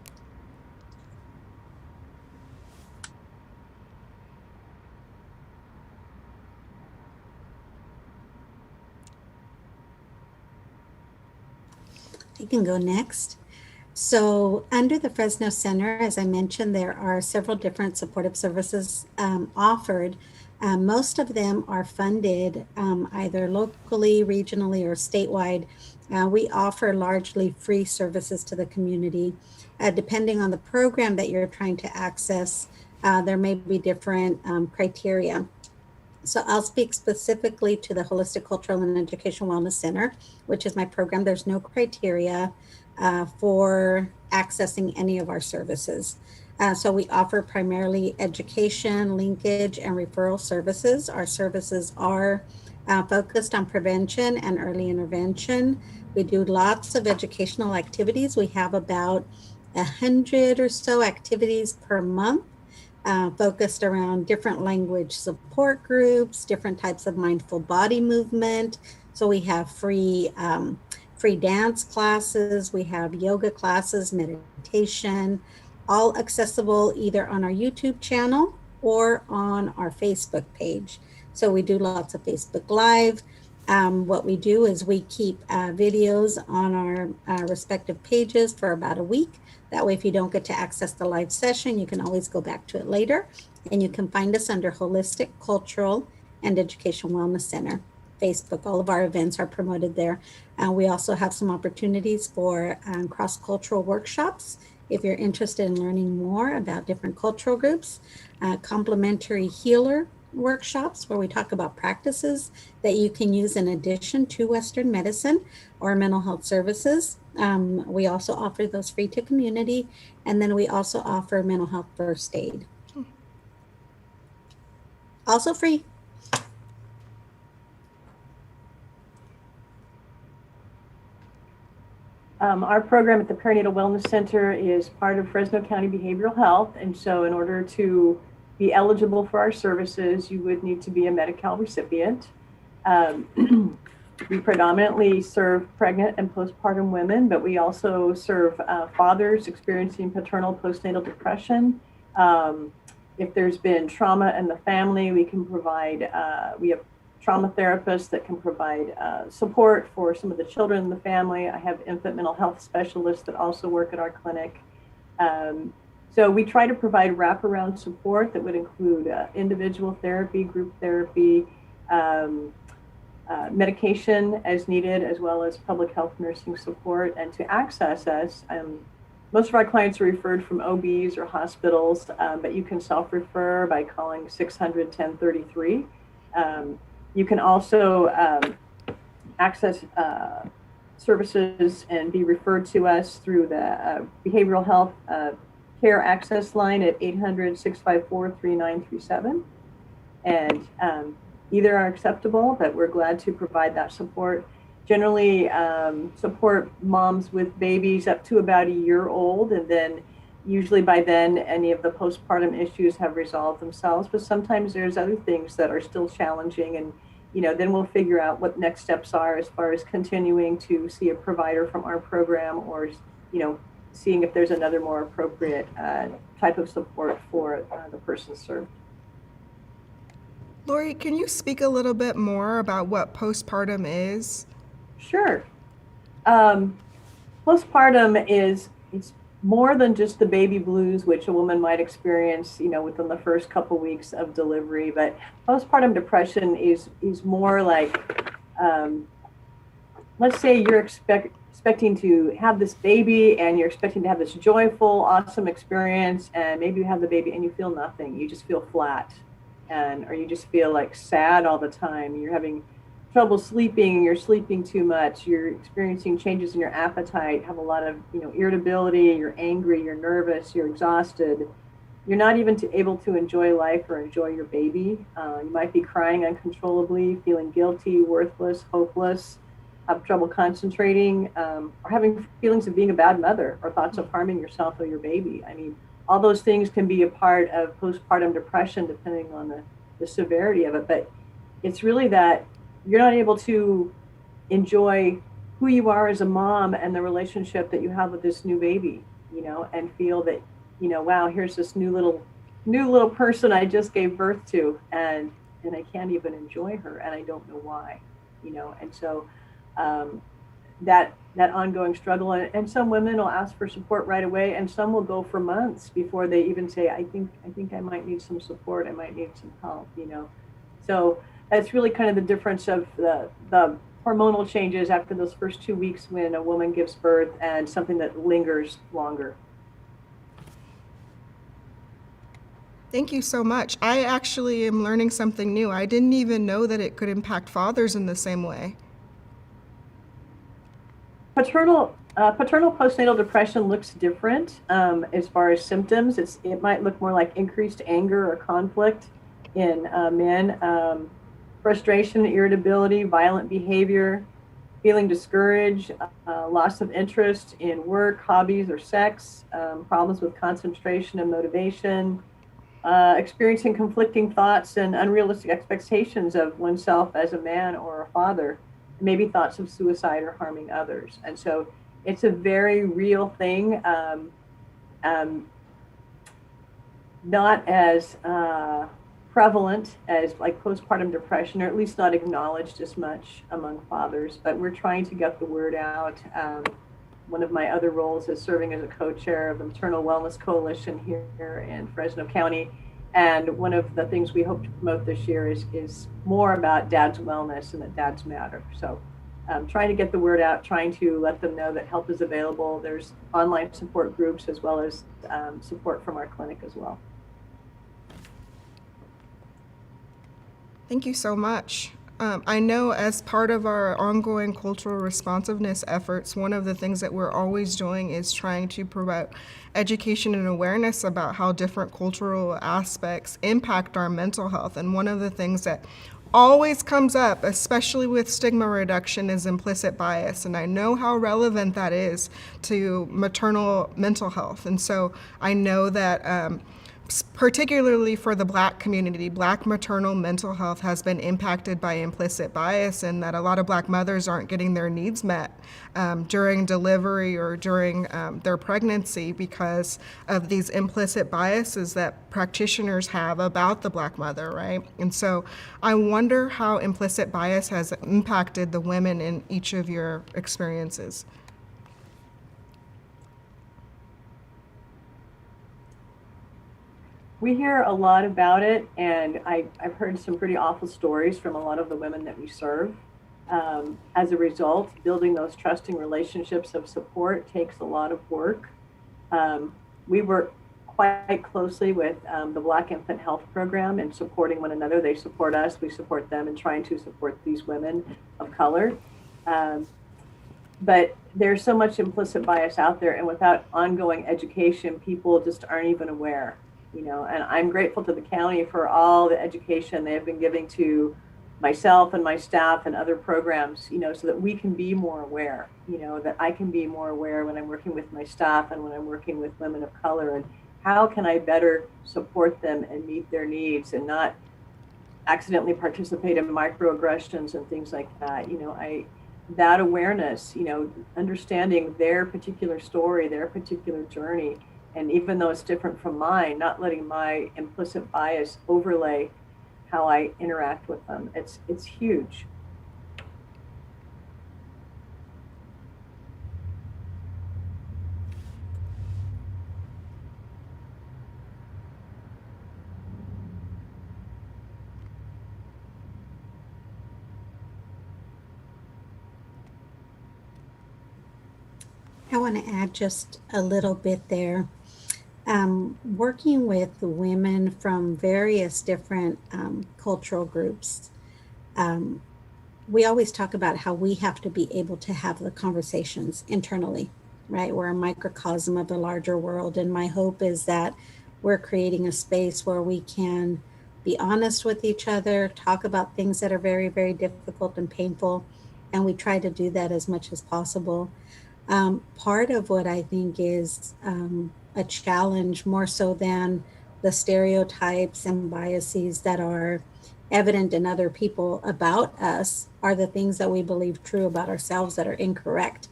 I can go next. So under the Fresno Center, as I mentioned, there are several different supportive services offered. Most of them are funded either locally, regionally, or statewide. We offer largely free services to the community. Depending on the program that you're trying to access, there may be different criteria. So I'll speak specifically to the Holistic Cultural and Educational Wellness Center, which is my program. There's no criteria for accessing any of our services. So we offer primarily education, linkage, and referral services. Our services are focused on prevention and early intervention. We do lots of educational activities. We have about 100 or so activities per month, focused around different language support groups, different types of mindful body movement. So we have free dance classes, we have yoga classes, meditation, all accessible either on our YouTube channel or on our Facebook page. So we do lots of Facebook Live. What we do is we keep videos on our respective pages for about a week. That way, if you don't get to access the live session, you can always go back to it later. And you can find us under Holistic Cultural and Education Wellness Center, Facebook. All of our events are promoted there. We also have some opportunities for cross-cultural workshops if you're interested in learning more about different cultural groups. Complementary healer workshops where we talk about practices that you can use in addition to Western medicine or mental health services. We also offer those free to community. And then we also offer mental health first aid. Also free. Our program at the Perinatal Wellness Center is part of Fresno County Behavioral Health. And so in order to be eligible for our services, you would need to be a Medi-Cal recipient. We predominantly serve pregnant and postpartum women, but we also serve fathers experiencing maternal postnatal depression. If there's been trauma in the family, we can provide, we have trauma therapists that can provide support for some of the children in the family. I have infant mental health specialists that also work at our clinic. So we try to provide wraparound support that would include individual therapy, group therapy, medication as needed, as well as public health nursing support. And to access us, most of our clients are referred from OBs or hospitals, but you can self-refer by calling 600-1033. You can also access services and be referred to us through the behavioral health care access line at 800-654-3937. And either are acceptable, but we're glad to provide that support. Generally support moms with babies up to about a year old, and then usually by then any of the postpartum issues have resolved themselves, but sometimes there's other things that are still challenging, and then we'll figure out what next steps are as far as continuing to see a provider from our program, or seeing if there's another more appropriate type of support for the person served. Lori, can you speak a little bit more about what postpartum is? Sure. Postpartum it's more than just the baby blues, which a woman might experience, within the first couple weeks of delivery. But postpartum depression is more like, let's say you're expecting to have this baby, and you're expecting to have this joyful, awesome experience, and maybe you have the baby and you feel nothing. You just feel flat, or you just feel like sad all the time. You're having trouble sleeping, you're sleeping too much, you're experiencing changes in your appetite, have a lot of irritability, you're angry, you're nervous, you're exhausted. You're not even able to enjoy life or enjoy your baby. You might be crying uncontrollably, feeling guilty, worthless, hopeless, have trouble concentrating, or having feelings of being a bad mother, or thoughts of harming yourself or your baby. I mean, all those things can be a part of postpartum depression depending on the severity of it, but it's really that you're not able to enjoy who you are as a mom and the relationship that you have with this new baby, and feel that, wow, here's this new little person I just gave birth to, and I can't even enjoy her, and I don't know why, and so that ongoing struggle, and some women will ask for support right away, and some will go for months before they even say, I think I might need some support, I might need some help, so that's really kind of the difference of the hormonal changes after those first 2 weeks when a woman gives birth, and something that lingers longer. Thank you so much. I actually am learning something new. I didn't even know that it could impact fathers in the same way. Paternal postnatal depression looks different as far as symptoms. It might look more like increased anger or conflict in men, frustration, irritability, violent behavior, feeling discouraged, loss of interest in work, hobbies, or sex, problems with concentration and motivation, experiencing conflicting thoughts and unrealistic expectations of oneself as a man or a father, maybe thoughts of suicide or harming others. And so it's a very real thing, not as prevalent as like postpartum depression, or at least not acknowledged as much among fathers, but we're trying to get the word out. One of my other roles is serving as a co-chair of the Maternal Wellness Coalition here in Fresno County. And one of the things we hope to promote this year is more about dad's wellness and that dads matter. So trying to get the word out, trying to let them know that help is available. There's online support groups as well as support from our clinic as well. Thank you so much. I know as part of our ongoing cultural responsiveness efforts, one of the things that we're always doing is trying to provide education and awareness about how different cultural aspects impact our mental health. And one of the things that always comes up, especially with stigma reduction, is implicit bias. And I know how relevant that is to maternal mental health. And so I know that particularly for the Black community, Black maternal mental health has been impacted by implicit bias, and that a lot of Black mothers aren't getting their needs met during delivery or during their pregnancy because of these implicit biases that practitioners have about the Black mother, right? And so I wonder how implicit bias has impacted the women in each of your experiences. We hear a lot about it, and I've heard some pretty awful stories from a lot of the women that we serve. As a result, building those trusting relationships of support takes a lot of work. We work quite closely with the Black Infant Health Program and supporting one another. They support us, we support them, and trying to support these women of color. But there's so much implicit bias out there, and without ongoing education, people just aren't even aware. You know, and I'm grateful to the county for all the education they have been giving to myself and my staff and other programs, you know, so that we can be more aware, you know, that I can be more aware when I'm working with my staff and when I'm working with women of color, and how can I better support them and meet their needs and not accidentally participate in microaggressions and things like that. You know, that awareness, you know, understanding their particular story, their particular journey. And even though it's different from mine, not letting my implicit bias overlay how I interact with them. It's huge. I want to add just a little bit there. Working with women from various different cultural groups, we always talk about how we have to be able to have the conversations internally, right? We're a microcosm of the larger world. And my hope is that we're creating a space where we can be honest with each other, talk about things that are very, very difficult and painful. And we try to do that as much as possible. Part of what I think is a challenge, more so than the stereotypes and biases that are evident in other people about us, are the things that we believe true about ourselves that are incorrect.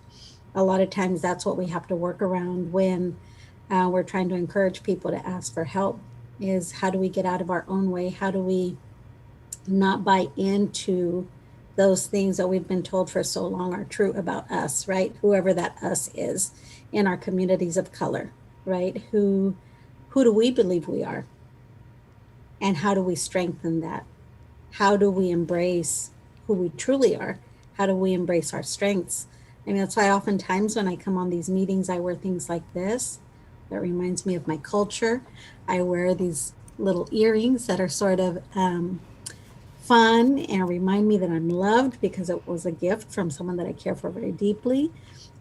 A lot of times that's what we have to work around when we're trying to encourage people to ask for help, is how do we get out of our own way? How do we not buy into those things that we've been told for so long are true about us, right? Whoever that us is in our communities of color, right? Who do we believe we are? And how do we strengthen that? How do we embrace who we truly are? How do we embrace our strengths? I mean, that's why oftentimes when I come on these meetings, I wear things like this. That reminds me of my culture. I wear these little earrings that are sort of fun and remind me that I'm loved because it was a gift from someone that I care for very deeply.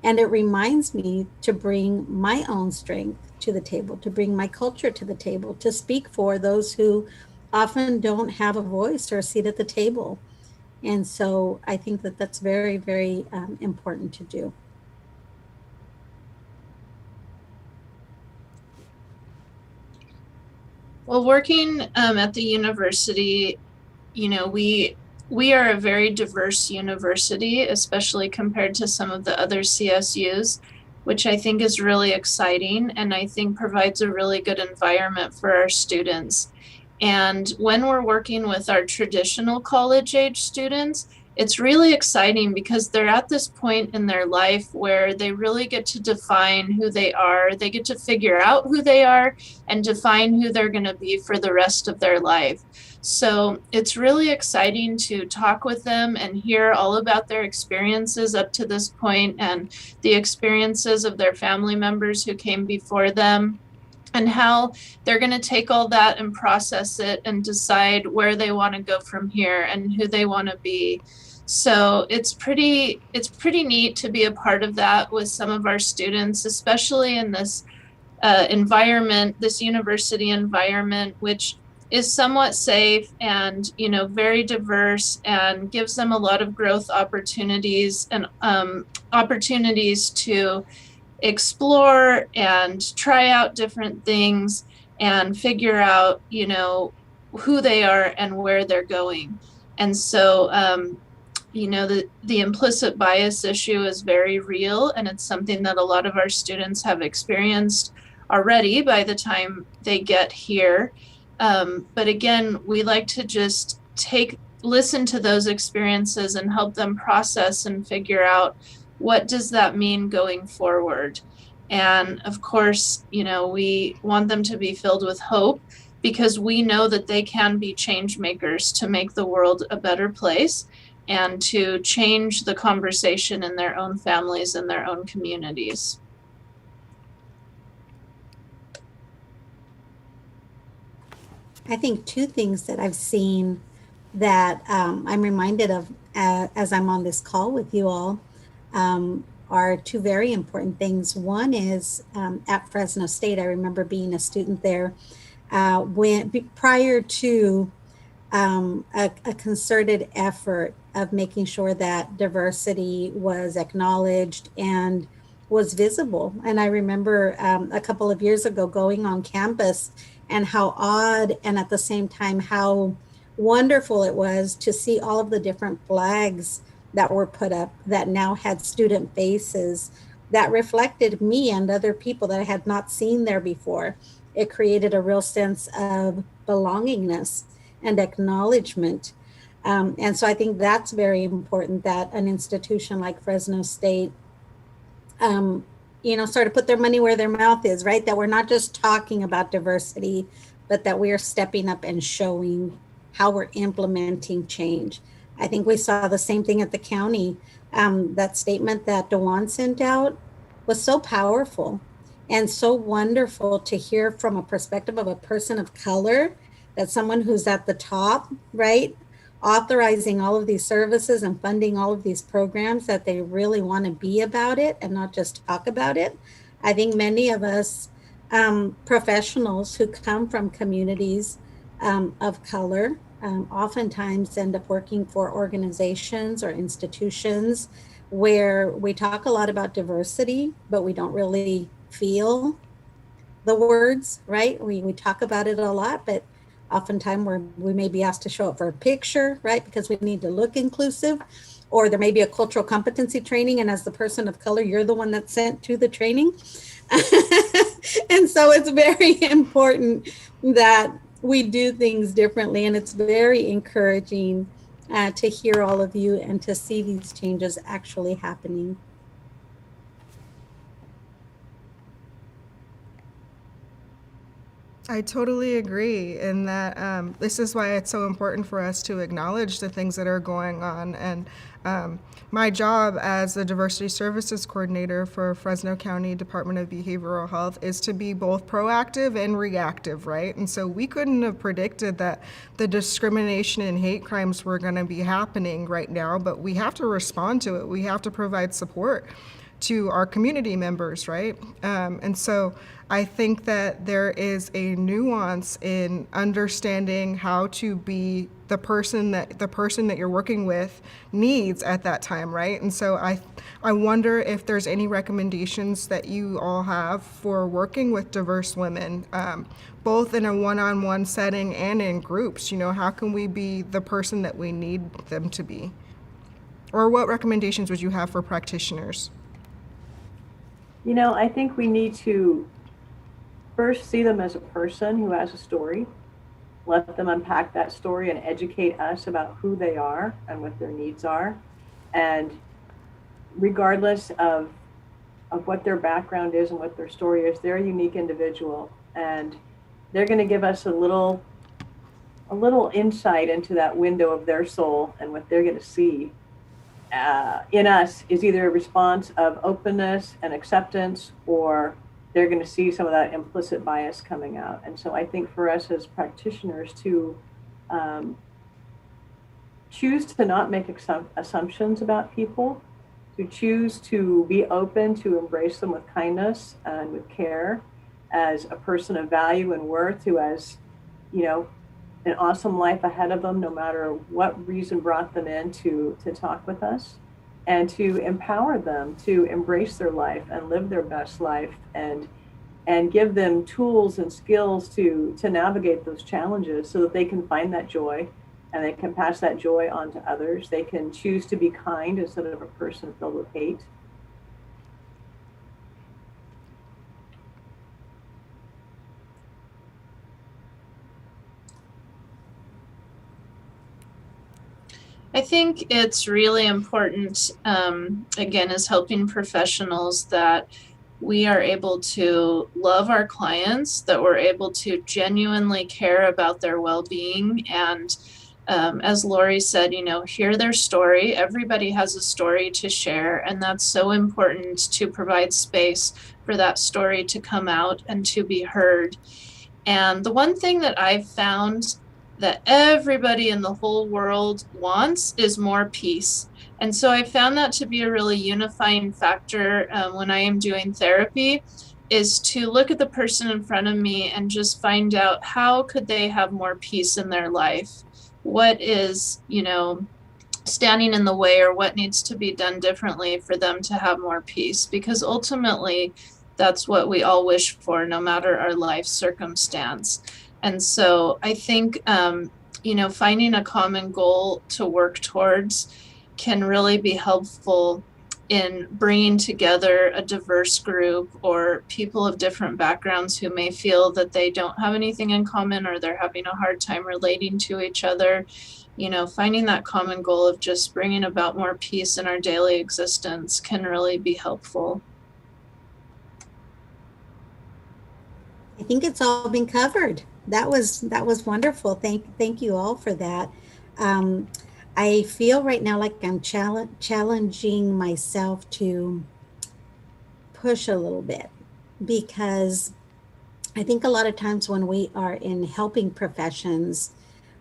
And it reminds me to bring my own strength to the table, to bring my culture to the table, to speak for those who often don't have a voice or a seat at the table. And so I think that that's very, very important to do. Well, working at the university, you know, we are a very diverse university, especially compared to some of the other CSUs, which I think is really exciting and I think provides a really good environment for our students. And when we're working with our traditional college age students, it's really exciting because they're at this point in their life where they really get to define who they are. They get to figure out who they are and define who they're going to be for the rest of their life. So it's really exciting to talk with them and hear all about their experiences up to this point and the experiences of their family members who came before them, and how they're going to take all that and process it and decide where they want to go from here and who they want to be. So it's pretty neat to be a part of that with some of our students, especially in this environment, this university environment, which is somewhat safe and, you know, very diverse and gives them a lot of growth opportunities and opportunities to explore and try out different things and figure out, you know, who they are and where they're going. And so, you know, the implicit bias issue is very real, and it's something that a lot of our students have experienced already by the time they get here. But again, we like to just listen to those experiences and help them process and figure out, what does that mean going forward? And of course, you know, we want them to be filled with hope because we know that they can be change makers to make the world a better place and to change the conversation in their own families and their own communities. I think two things that I've seen that I'm reminded of as I'm on this call with you all are two very important things. One is at Fresno State. I remember being a student there prior to a concerted effort of making sure that diversity was acknowledged and was visible. And I remember a couple of years ago going on campus and how odd and at the same time how wonderful it was to see all of the different flags that were put up that now had student faces that reflected me and other people that I had not seen there before. It created a real sense of belongingness and acknowledgement. And so I think that's very important that an institution like Fresno State, you know, sort of put their money where their mouth is, right? That we're not just talking about diversity, but that we are stepping up and showing how we're implementing change. I think we saw the same thing at the county. That statement that DeJuan sent out was so powerful and so wonderful to hear from a perspective of a person of color, that someone who's at the top, right, authorizing all of these services and funding all of these programs, that they really want to be about it and not just talk about it. I think many of us professionals who come from communities of color oftentimes end up working for organizations or institutions where we talk a lot about diversity, but we don't really feel the words, right? We talk about it a lot, but oftentimes we may be asked to show up for a picture, right? Because we need to look inclusive, or there may be a cultural competency training, and as the person of color, you're the one that's sent to the training. And so it's very important that we do things differently, and it's very encouraging to hear all of you and to see these changes actually happening. I totally agree in that this is why it's so important for us to acknowledge the things that are going on. And My job as the Diversity Services Coordinator for Fresno County Department of Behavioral Health is to be both proactive and reactive, right? And so we couldn't have predicted that the discrimination and hate crimes were going to be happening right now, but we have to respond to it. We have to provide support to our community members, right? And so I think that there is a nuance in understanding how to be the person that you're working with needs at that time, right? And so I wonder if there's any recommendations that you all have for working with diverse women, both in a one-on-one setting and in groups. You know, how can we be the person that we need them to be? Or what recommendations would you have for practitioners? You know, I think we need to first see them as a person who has a story, let them unpack that story and educate us about who they are and what their needs are. And regardless of what their background is and what their story is, they're a unique individual. And they're going to give us a little insight into that window of their soul, and what they're going to see in us is either a response of openness and acceptance, or they're going to see some of that implicit bias coming out. And so I think for us as practitioners to choose to not make assumptions about people, to choose to be open, to embrace them with kindness and with care as a person of value and worth, who has, you know, an awesome life ahead of them, no matter what reason brought them in to talk with us, and to empower them to embrace their life and live their best life, and give them tools and skills to navigate those challenges so that they can find that joy and they can pass that joy on to others. They can choose to be kind instead of a person filled with hate. I think it's really important, again, as helping professionals, that we are able to love our clients, that we're able to genuinely care about their well-being. And as Lori said, you know, hear their story. Everybody has a story to share, and that's so important, to provide space for that story to come out and to be heard. And the one thing that I've found that everybody in the whole world wants is more peace. And so I found that to be a really unifying factor when I am doing therapy, is to look at the person in front of me and just find out, how could they have more peace in their life? What is, you know, standing in the way, or what needs to be done differently for them to have more peace? Because ultimately, that's what we all wish for, no matter our life circumstance. And so I think, you know, finding a common goal to work towards can really be helpful in bringing together a diverse group, or people of different backgrounds who may feel that they don't have anything in common, or they're having a hard time relating to each other. You know, finding that common goal of just bringing about more peace in our daily existence can really be helpful. I think it's all been covered. That was wonderful. Thank you all for that. I feel right now like I'm challenging myself to push a little bit, because I think a lot of times when we are in helping professions,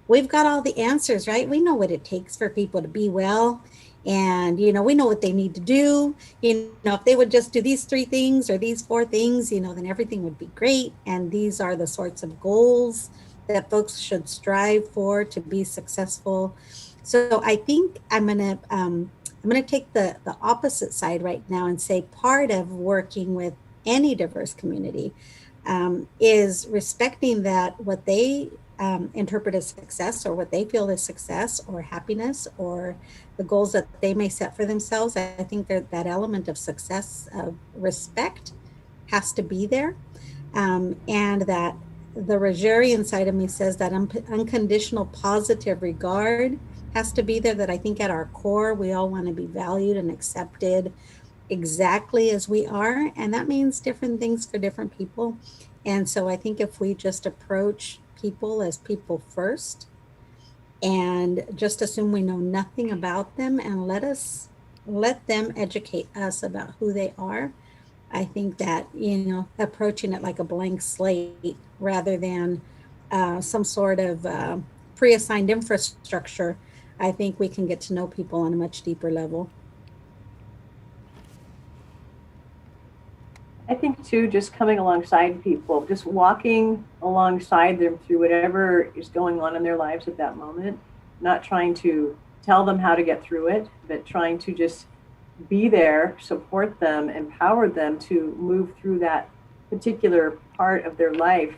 we've got all the answers, right? We know what it takes for people to be well. And, you know, we know what they need to do. You know, if they would just do these 3 things or these 4 things, you know, then everything would be great. And these are the sorts of goals that folks should strive for to be successful. So I think I'm gonna take the opposite side right now and say part of working with any diverse community is respecting that what they interpret as success, or what they feel is success or happiness, or the goals that they may set for themselves. I think that element of success, of respect, has to be there. And that the Rogerian side of me says that unconditional positive regard has to be there, that I think at our core, we all want to be valued and accepted exactly as we are. And that means different things for different people. And so I think if we just approach people as people first, and just assume we know nothing about them and let them educate us about who they are. I think that, approaching it like a blank slate rather than some sort of pre-assigned infrastructure, I think we can get to know people on a much deeper level. I think too, just coming alongside people, just walking alongside them through whatever is going on in their lives at that moment, not trying to tell them how to get through it, but trying to just be there, support them, empower them to move through that particular part of their life,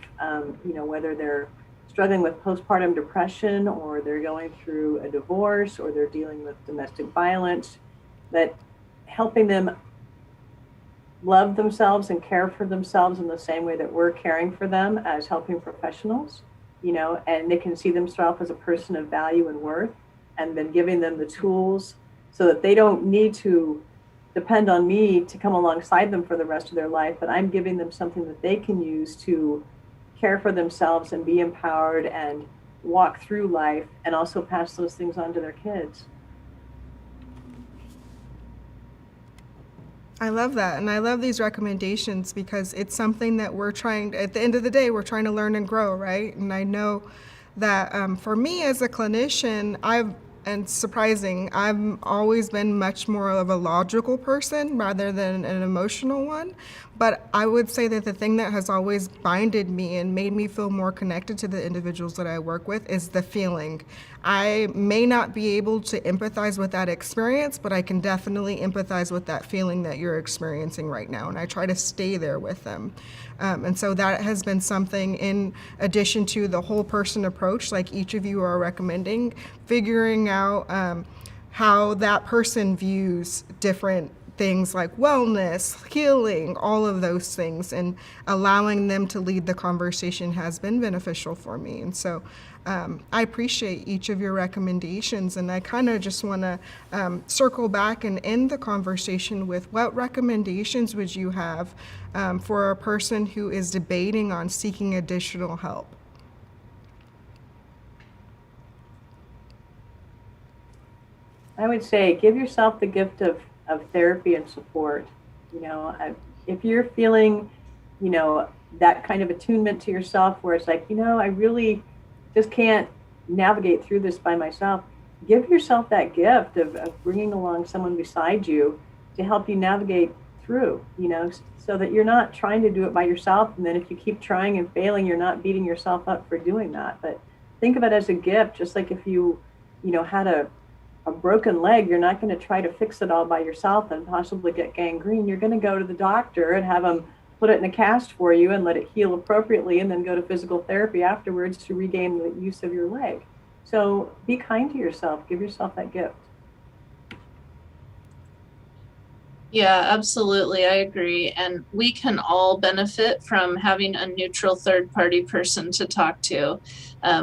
whether they're struggling with postpartum depression or they're going through a divorce or they're dealing with domestic violence, that helping them love themselves and care for themselves in the same way that we're caring for them as helping professionals, and they can see themselves as a person of value and worth, and then giving them the tools so that they don't need to depend on me to come alongside them for the rest of their life, but I'm giving them something that they can use to care for themselves and be empowered and walk through life, and also pass those things on to their kids. I love that. And I love these recommendations because it's something that at the end of the day, we're trying to learn and grow, right? And I know that for me as a clinician, and surprising, I've always been much more of a logical person rather than an emotional one. But I would say that the thing that has always binded me and made me feel more connected to the individuals that I work with is the feeling. I may not be able to empathize with that experience, but I can definitely empathize with that feeling that you're experiencing right now. And I try to stay there with them. And so that has been something, in addition to the whole person approach, like each of you are recommending, figuring out how that person views different things like wellness, healing, all of those things, and allowing them to lead the conversation has been beneficial for me. And so I appreciate each of your recommendations, and I kind of just want to circle back and end the conversation with, what recommendations would you have for a person who is debating on seeking additional help? I would say give yourself the gift of therapy and support. If you're feeling, that kind of attunement to yourself where it's like, I really just can't navigate through this by myself, give yourself that gift of bringing along someone beside you to help you navigate through, so that you're not trying to do it by yourself. And then if you keep trying and failing, you're not beating yourself up for doing that. But think of it as a gift, just like if you had a broken leg, you're not going to try to fix it all by yourself and possibly get gangrene. You're going to go to the doctor and have them put it in a cast for you and let it heal appropriately, and then go to physical therapy afterwards to regain the use of your leg. So be kind to yourself. Give yourself that gift. Yeah, absolutely. I agree. And we can all benefit from having a neutral third-party person to talk to.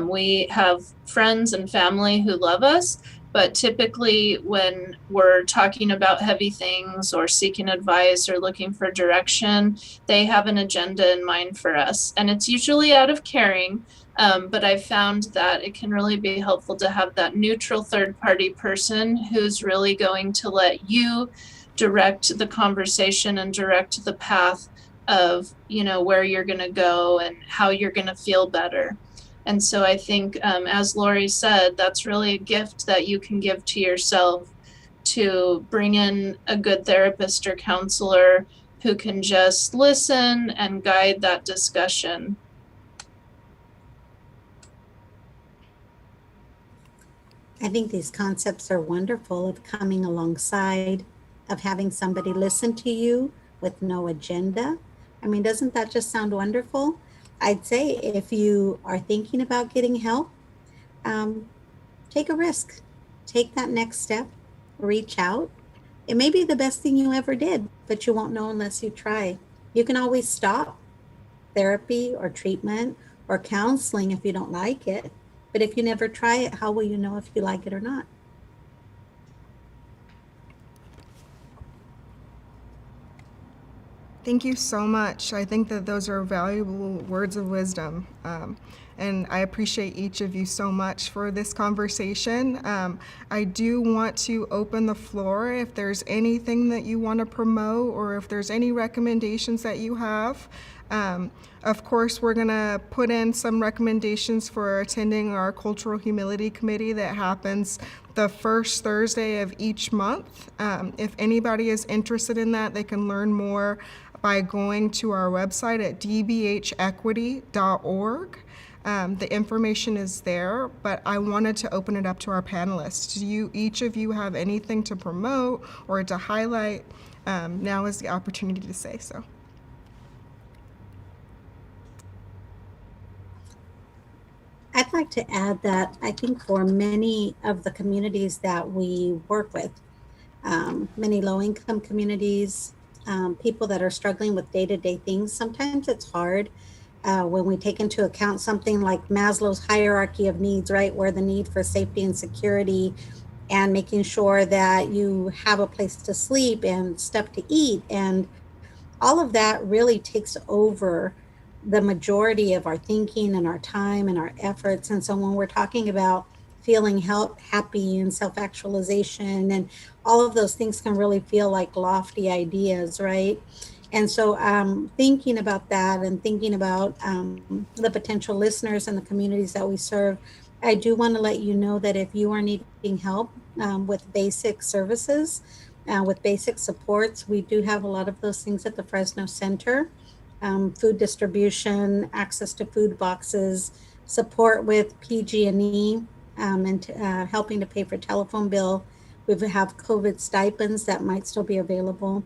We have friends and family who love us, but typically when we're talking about heavy things or seeking advice or looking for direction, they have an agenda in mind for us. And it's usually out of caring, but I've found that it can really be helpful to have that neutral third-party person who's really going to let you direct the conversation and direct the path of, where you're going to go and how you're going to feel better. And so I think, as Lori said, that's really a gift that you can give to yourself, to bring in a good therapist or counselor who can just listen and guide that discussion. I think these concepts are wonderful, of coming alongside, of having somebody listen to you with no agenda. I mean, doesn't that just sound wonderful? I'd say if you are thinking about getting help, take a risk, take that next step, reach out. It may be the best thing you ever did, but you won't know unless you try. You can always stop therapy or treatment or counseling if you don't like it. But if you never try it, how will you know if you like it or not? Thank you so much. I think that those are valuable words of wisdom. and I appreciate each of you so much for this conversation. I do want to open the floor if there's anything that you want to promote or if there's any recommendations that you have. Of course, we're going to put in some recommendations for attending our Cultural Humility Committee that happens the first Thursday of each month. If anybody is interested in that, they can learn more by going to our website at dbhequity.org. The information is there, but I wanted to open it up to our panelists. Do each of you have anything to promote or to highlight? Now is the opportunity to say so. I'd like to add that I think for many of the communities that we work with, many low-income communities, people that are struggling with day-to-day things, sometimes it's hard when we take into account something like Maslow's hierarchy of needs, right? Where the need for safety and security and making sure that you have a place to sleep and stuff to eat, and all of that really takes over the majority of our thinking and our time and our efforts. And so when we're talking about feeling happy and self-actualization and all of those things can really feel like lofty ideas, right? And so thinking about that and thinking about the potential listeners and the communities that we serve, I do want to let you know that if you are needing help with basic services, with basic supports, we do have a lot of those things at the Fresno Center. Food distribution, access to food boxes, support with PG&E, and helping to pay for telephone bill. We have COVID stipends that might still be available.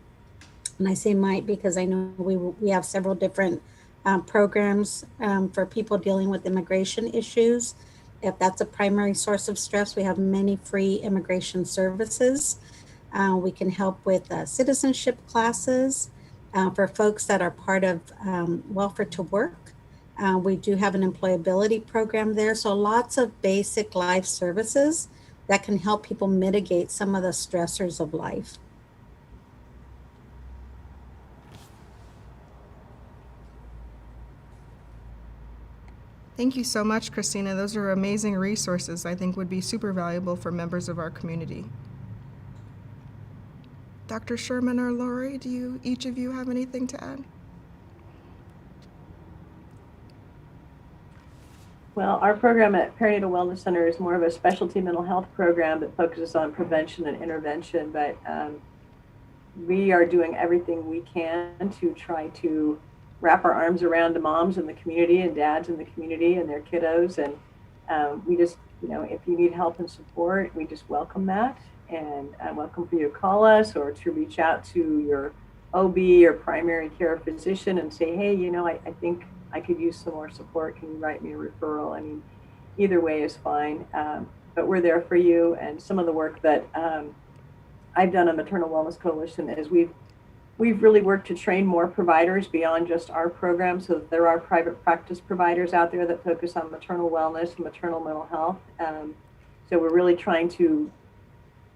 And I say might because I know we have several different programs for people dealing with immigration issues. If that's a primary source of stress, we have many free immigration services. We can help with citizenship classes. For folks that are part of Welfare to Work. We do have an employability program there. So lots of basic life services that can help people mitigate some of the stressors of life. Thank you so much, Christina. Those are amazing resources I think would be super valuable for members of our community. Dr. Sherman or Lori, do each of you have anything to add? Well, our program at Perinatal Wellness Center is more of a specialty mental health program that focuses on prevention and intervention, but we are doing everything we can to try to wrap our arms around the moms in the community and dads in the community and their kiddos. And we just, if you need help and support, we just welcome that. And I'm welcome for you to call us or to reach out to your OB or primary care physician and say, hey, I think I could use some more support. Can you write me a referral? I mean, either way is fine. But we're there for you. And some of the work that I've done on Maternal Wellness Coalition is we've really worked to train more providers beyond just our program. So there are private practice providers out there that focus on maternal wellness and maternal mental health. So we're really trying to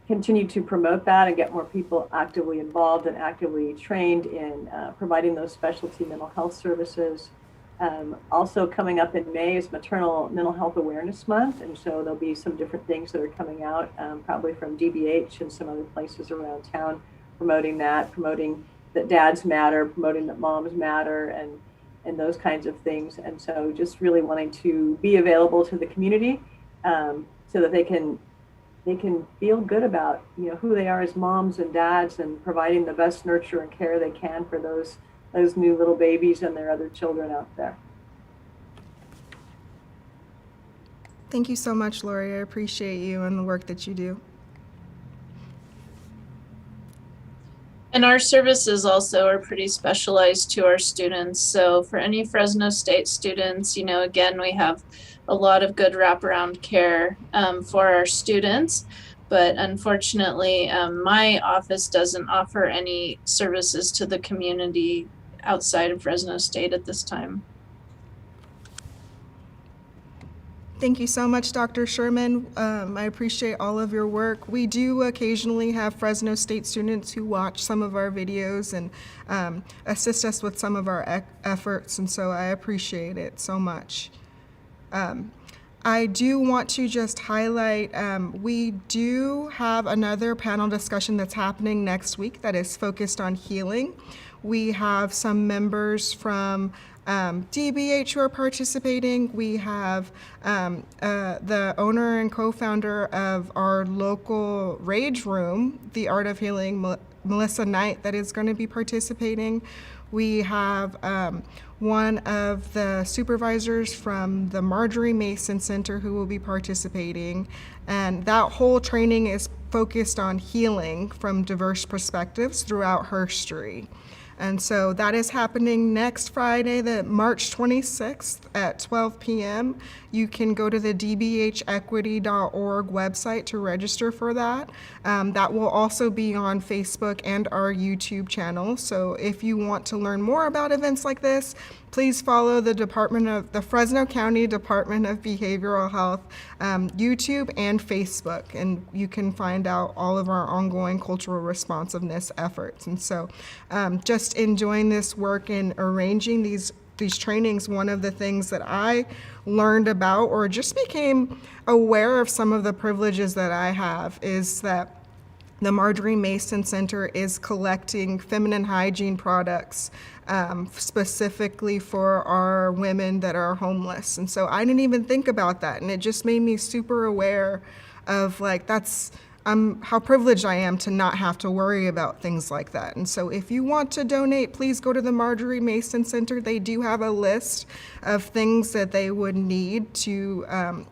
continue to promote that and get more people actively involved and actively trained in providing those specialty mental health services. Also coming up in May is Maternal Mental Health Awareness Month, and so there'll be some different things that are coming out, probably from DBH and some other places around town, promoting that dads matter, promoting that moms matter, and those kinds of things. And so just really wanting to be available to the community so that they can feel good about who they are as moms and dads, and providing the best nurture and care they can for those new little babies and their other children out there. Thank you so much, Lori. I appreciate you and the work that you do. And our services also are pretty specialized to our students. So for any Fresno State students, again, we have a lot of good wraparound care for our students. But unfortunately, my office doesn't offer any services to the community outside of Fresno State at this time. Thank you so much, Dr. Sherman. I appreciate all of your work. We do occasionally have Fresno State students who watch some of our videos and assist us with some of our efforts, and so I appreciate it so much. I do want to just highlight, we do have another panel discussion that's happening next week that is focused on healing. We have some members from DBH who are participating. We have the owner and co-founder of our local Rage Room, The Art of Healing, Melissa Knight, that is going to be participating. We have one of the supervisors from the Marjorie Mason Center who will be participating. And that whole training is focused on healing from diverse perspectives throughout history. And so that is happening next Friday, the March 26th at 12 p.m. You can go to the dbhequity.org website to register for that. That will also be on Facebook and our YouTube channel. So if you want to learn more about events like this, please follow the Fresno County Department of Behavioral Health YouTube and Facebook, and you can find out all of our ongoing cultural responsiveness efforts. And so just enjoying this work and arranging these trainings, one of the things that I learned about or just became aware of some of the privileges that I have is that the Marjorie Mason Center is collecting feminine hygiene products specifically for our women that are homeless. And so I didn't even think about that. And it just made me super aware of like, how privileged I am to not have to worry about things like that. And so if you want to donate, please go to the Marjorie Mason Center. They do have a list of things that they would need to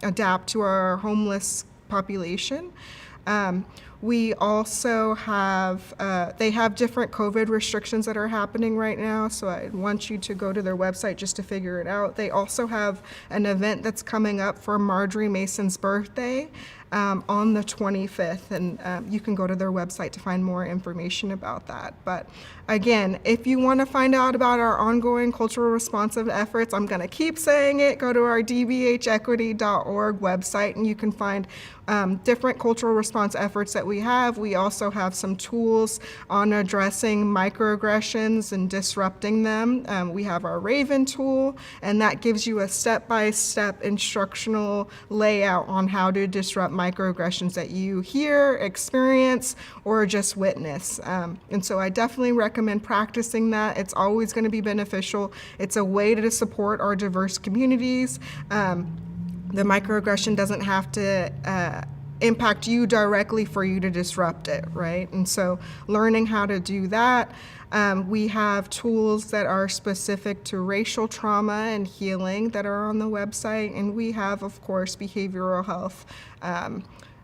adapt to our homeless population. We also have, they have different COVID restrictions that are happening right now, so I want you to go to their website just to figure it out. They also have an event that's coming up for Marjorie Mason's birthday on the 25th, and you can go to their website to find more information about that. But again, if you want to find out about our ongoing cultural responsive efforts, I'm going to keep saying it, go to our dbhequity.org website, and you can find different cultural response efforts that we have. We also have some tools on addressing microaggressions and disrupting them. We have our Raven tool, and that gives you a step-by-step instructional layout on how to disrupt microaggressions that you hear, experience, or just witness. And so I definitely recommend practicing that. It's always going to be beneficial. It's a way to support our diverse communities. The microaggression doesn't have to impact you directly for you to disrupt it, right? And so learning how to do that. We have tools that are specific to racial trauma and healing that are on the website. And we have, of course, behavioral health,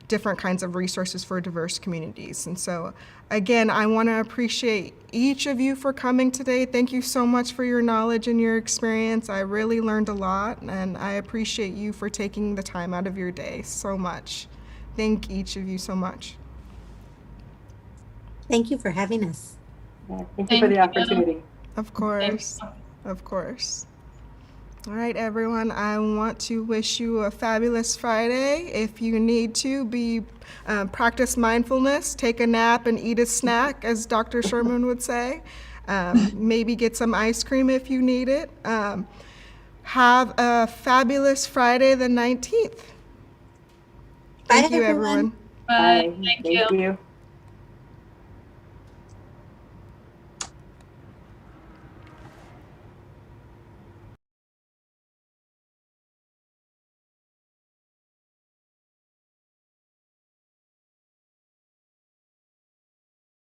different kinds of resources for diverse communities. And so again, I want to appreciate each of you for coming today. Thank you so much for your knowledge and your experience. I really learned a lot, and I appreciate you for taking the time out of your day so much. Thank each of you so much. Thank you for having us. Yeah, thank you for the opportunity. Of course, of course. All right, everyone, I want to wish you a fabulous Friday. If you need to, practice mindfulness, take a nap and eat a snack, as Dr. Sherman would say. Maybe get some ice cream if you need it. Have a fabulous Friday the 19th. Thank you, everyone. Bye. Thank you.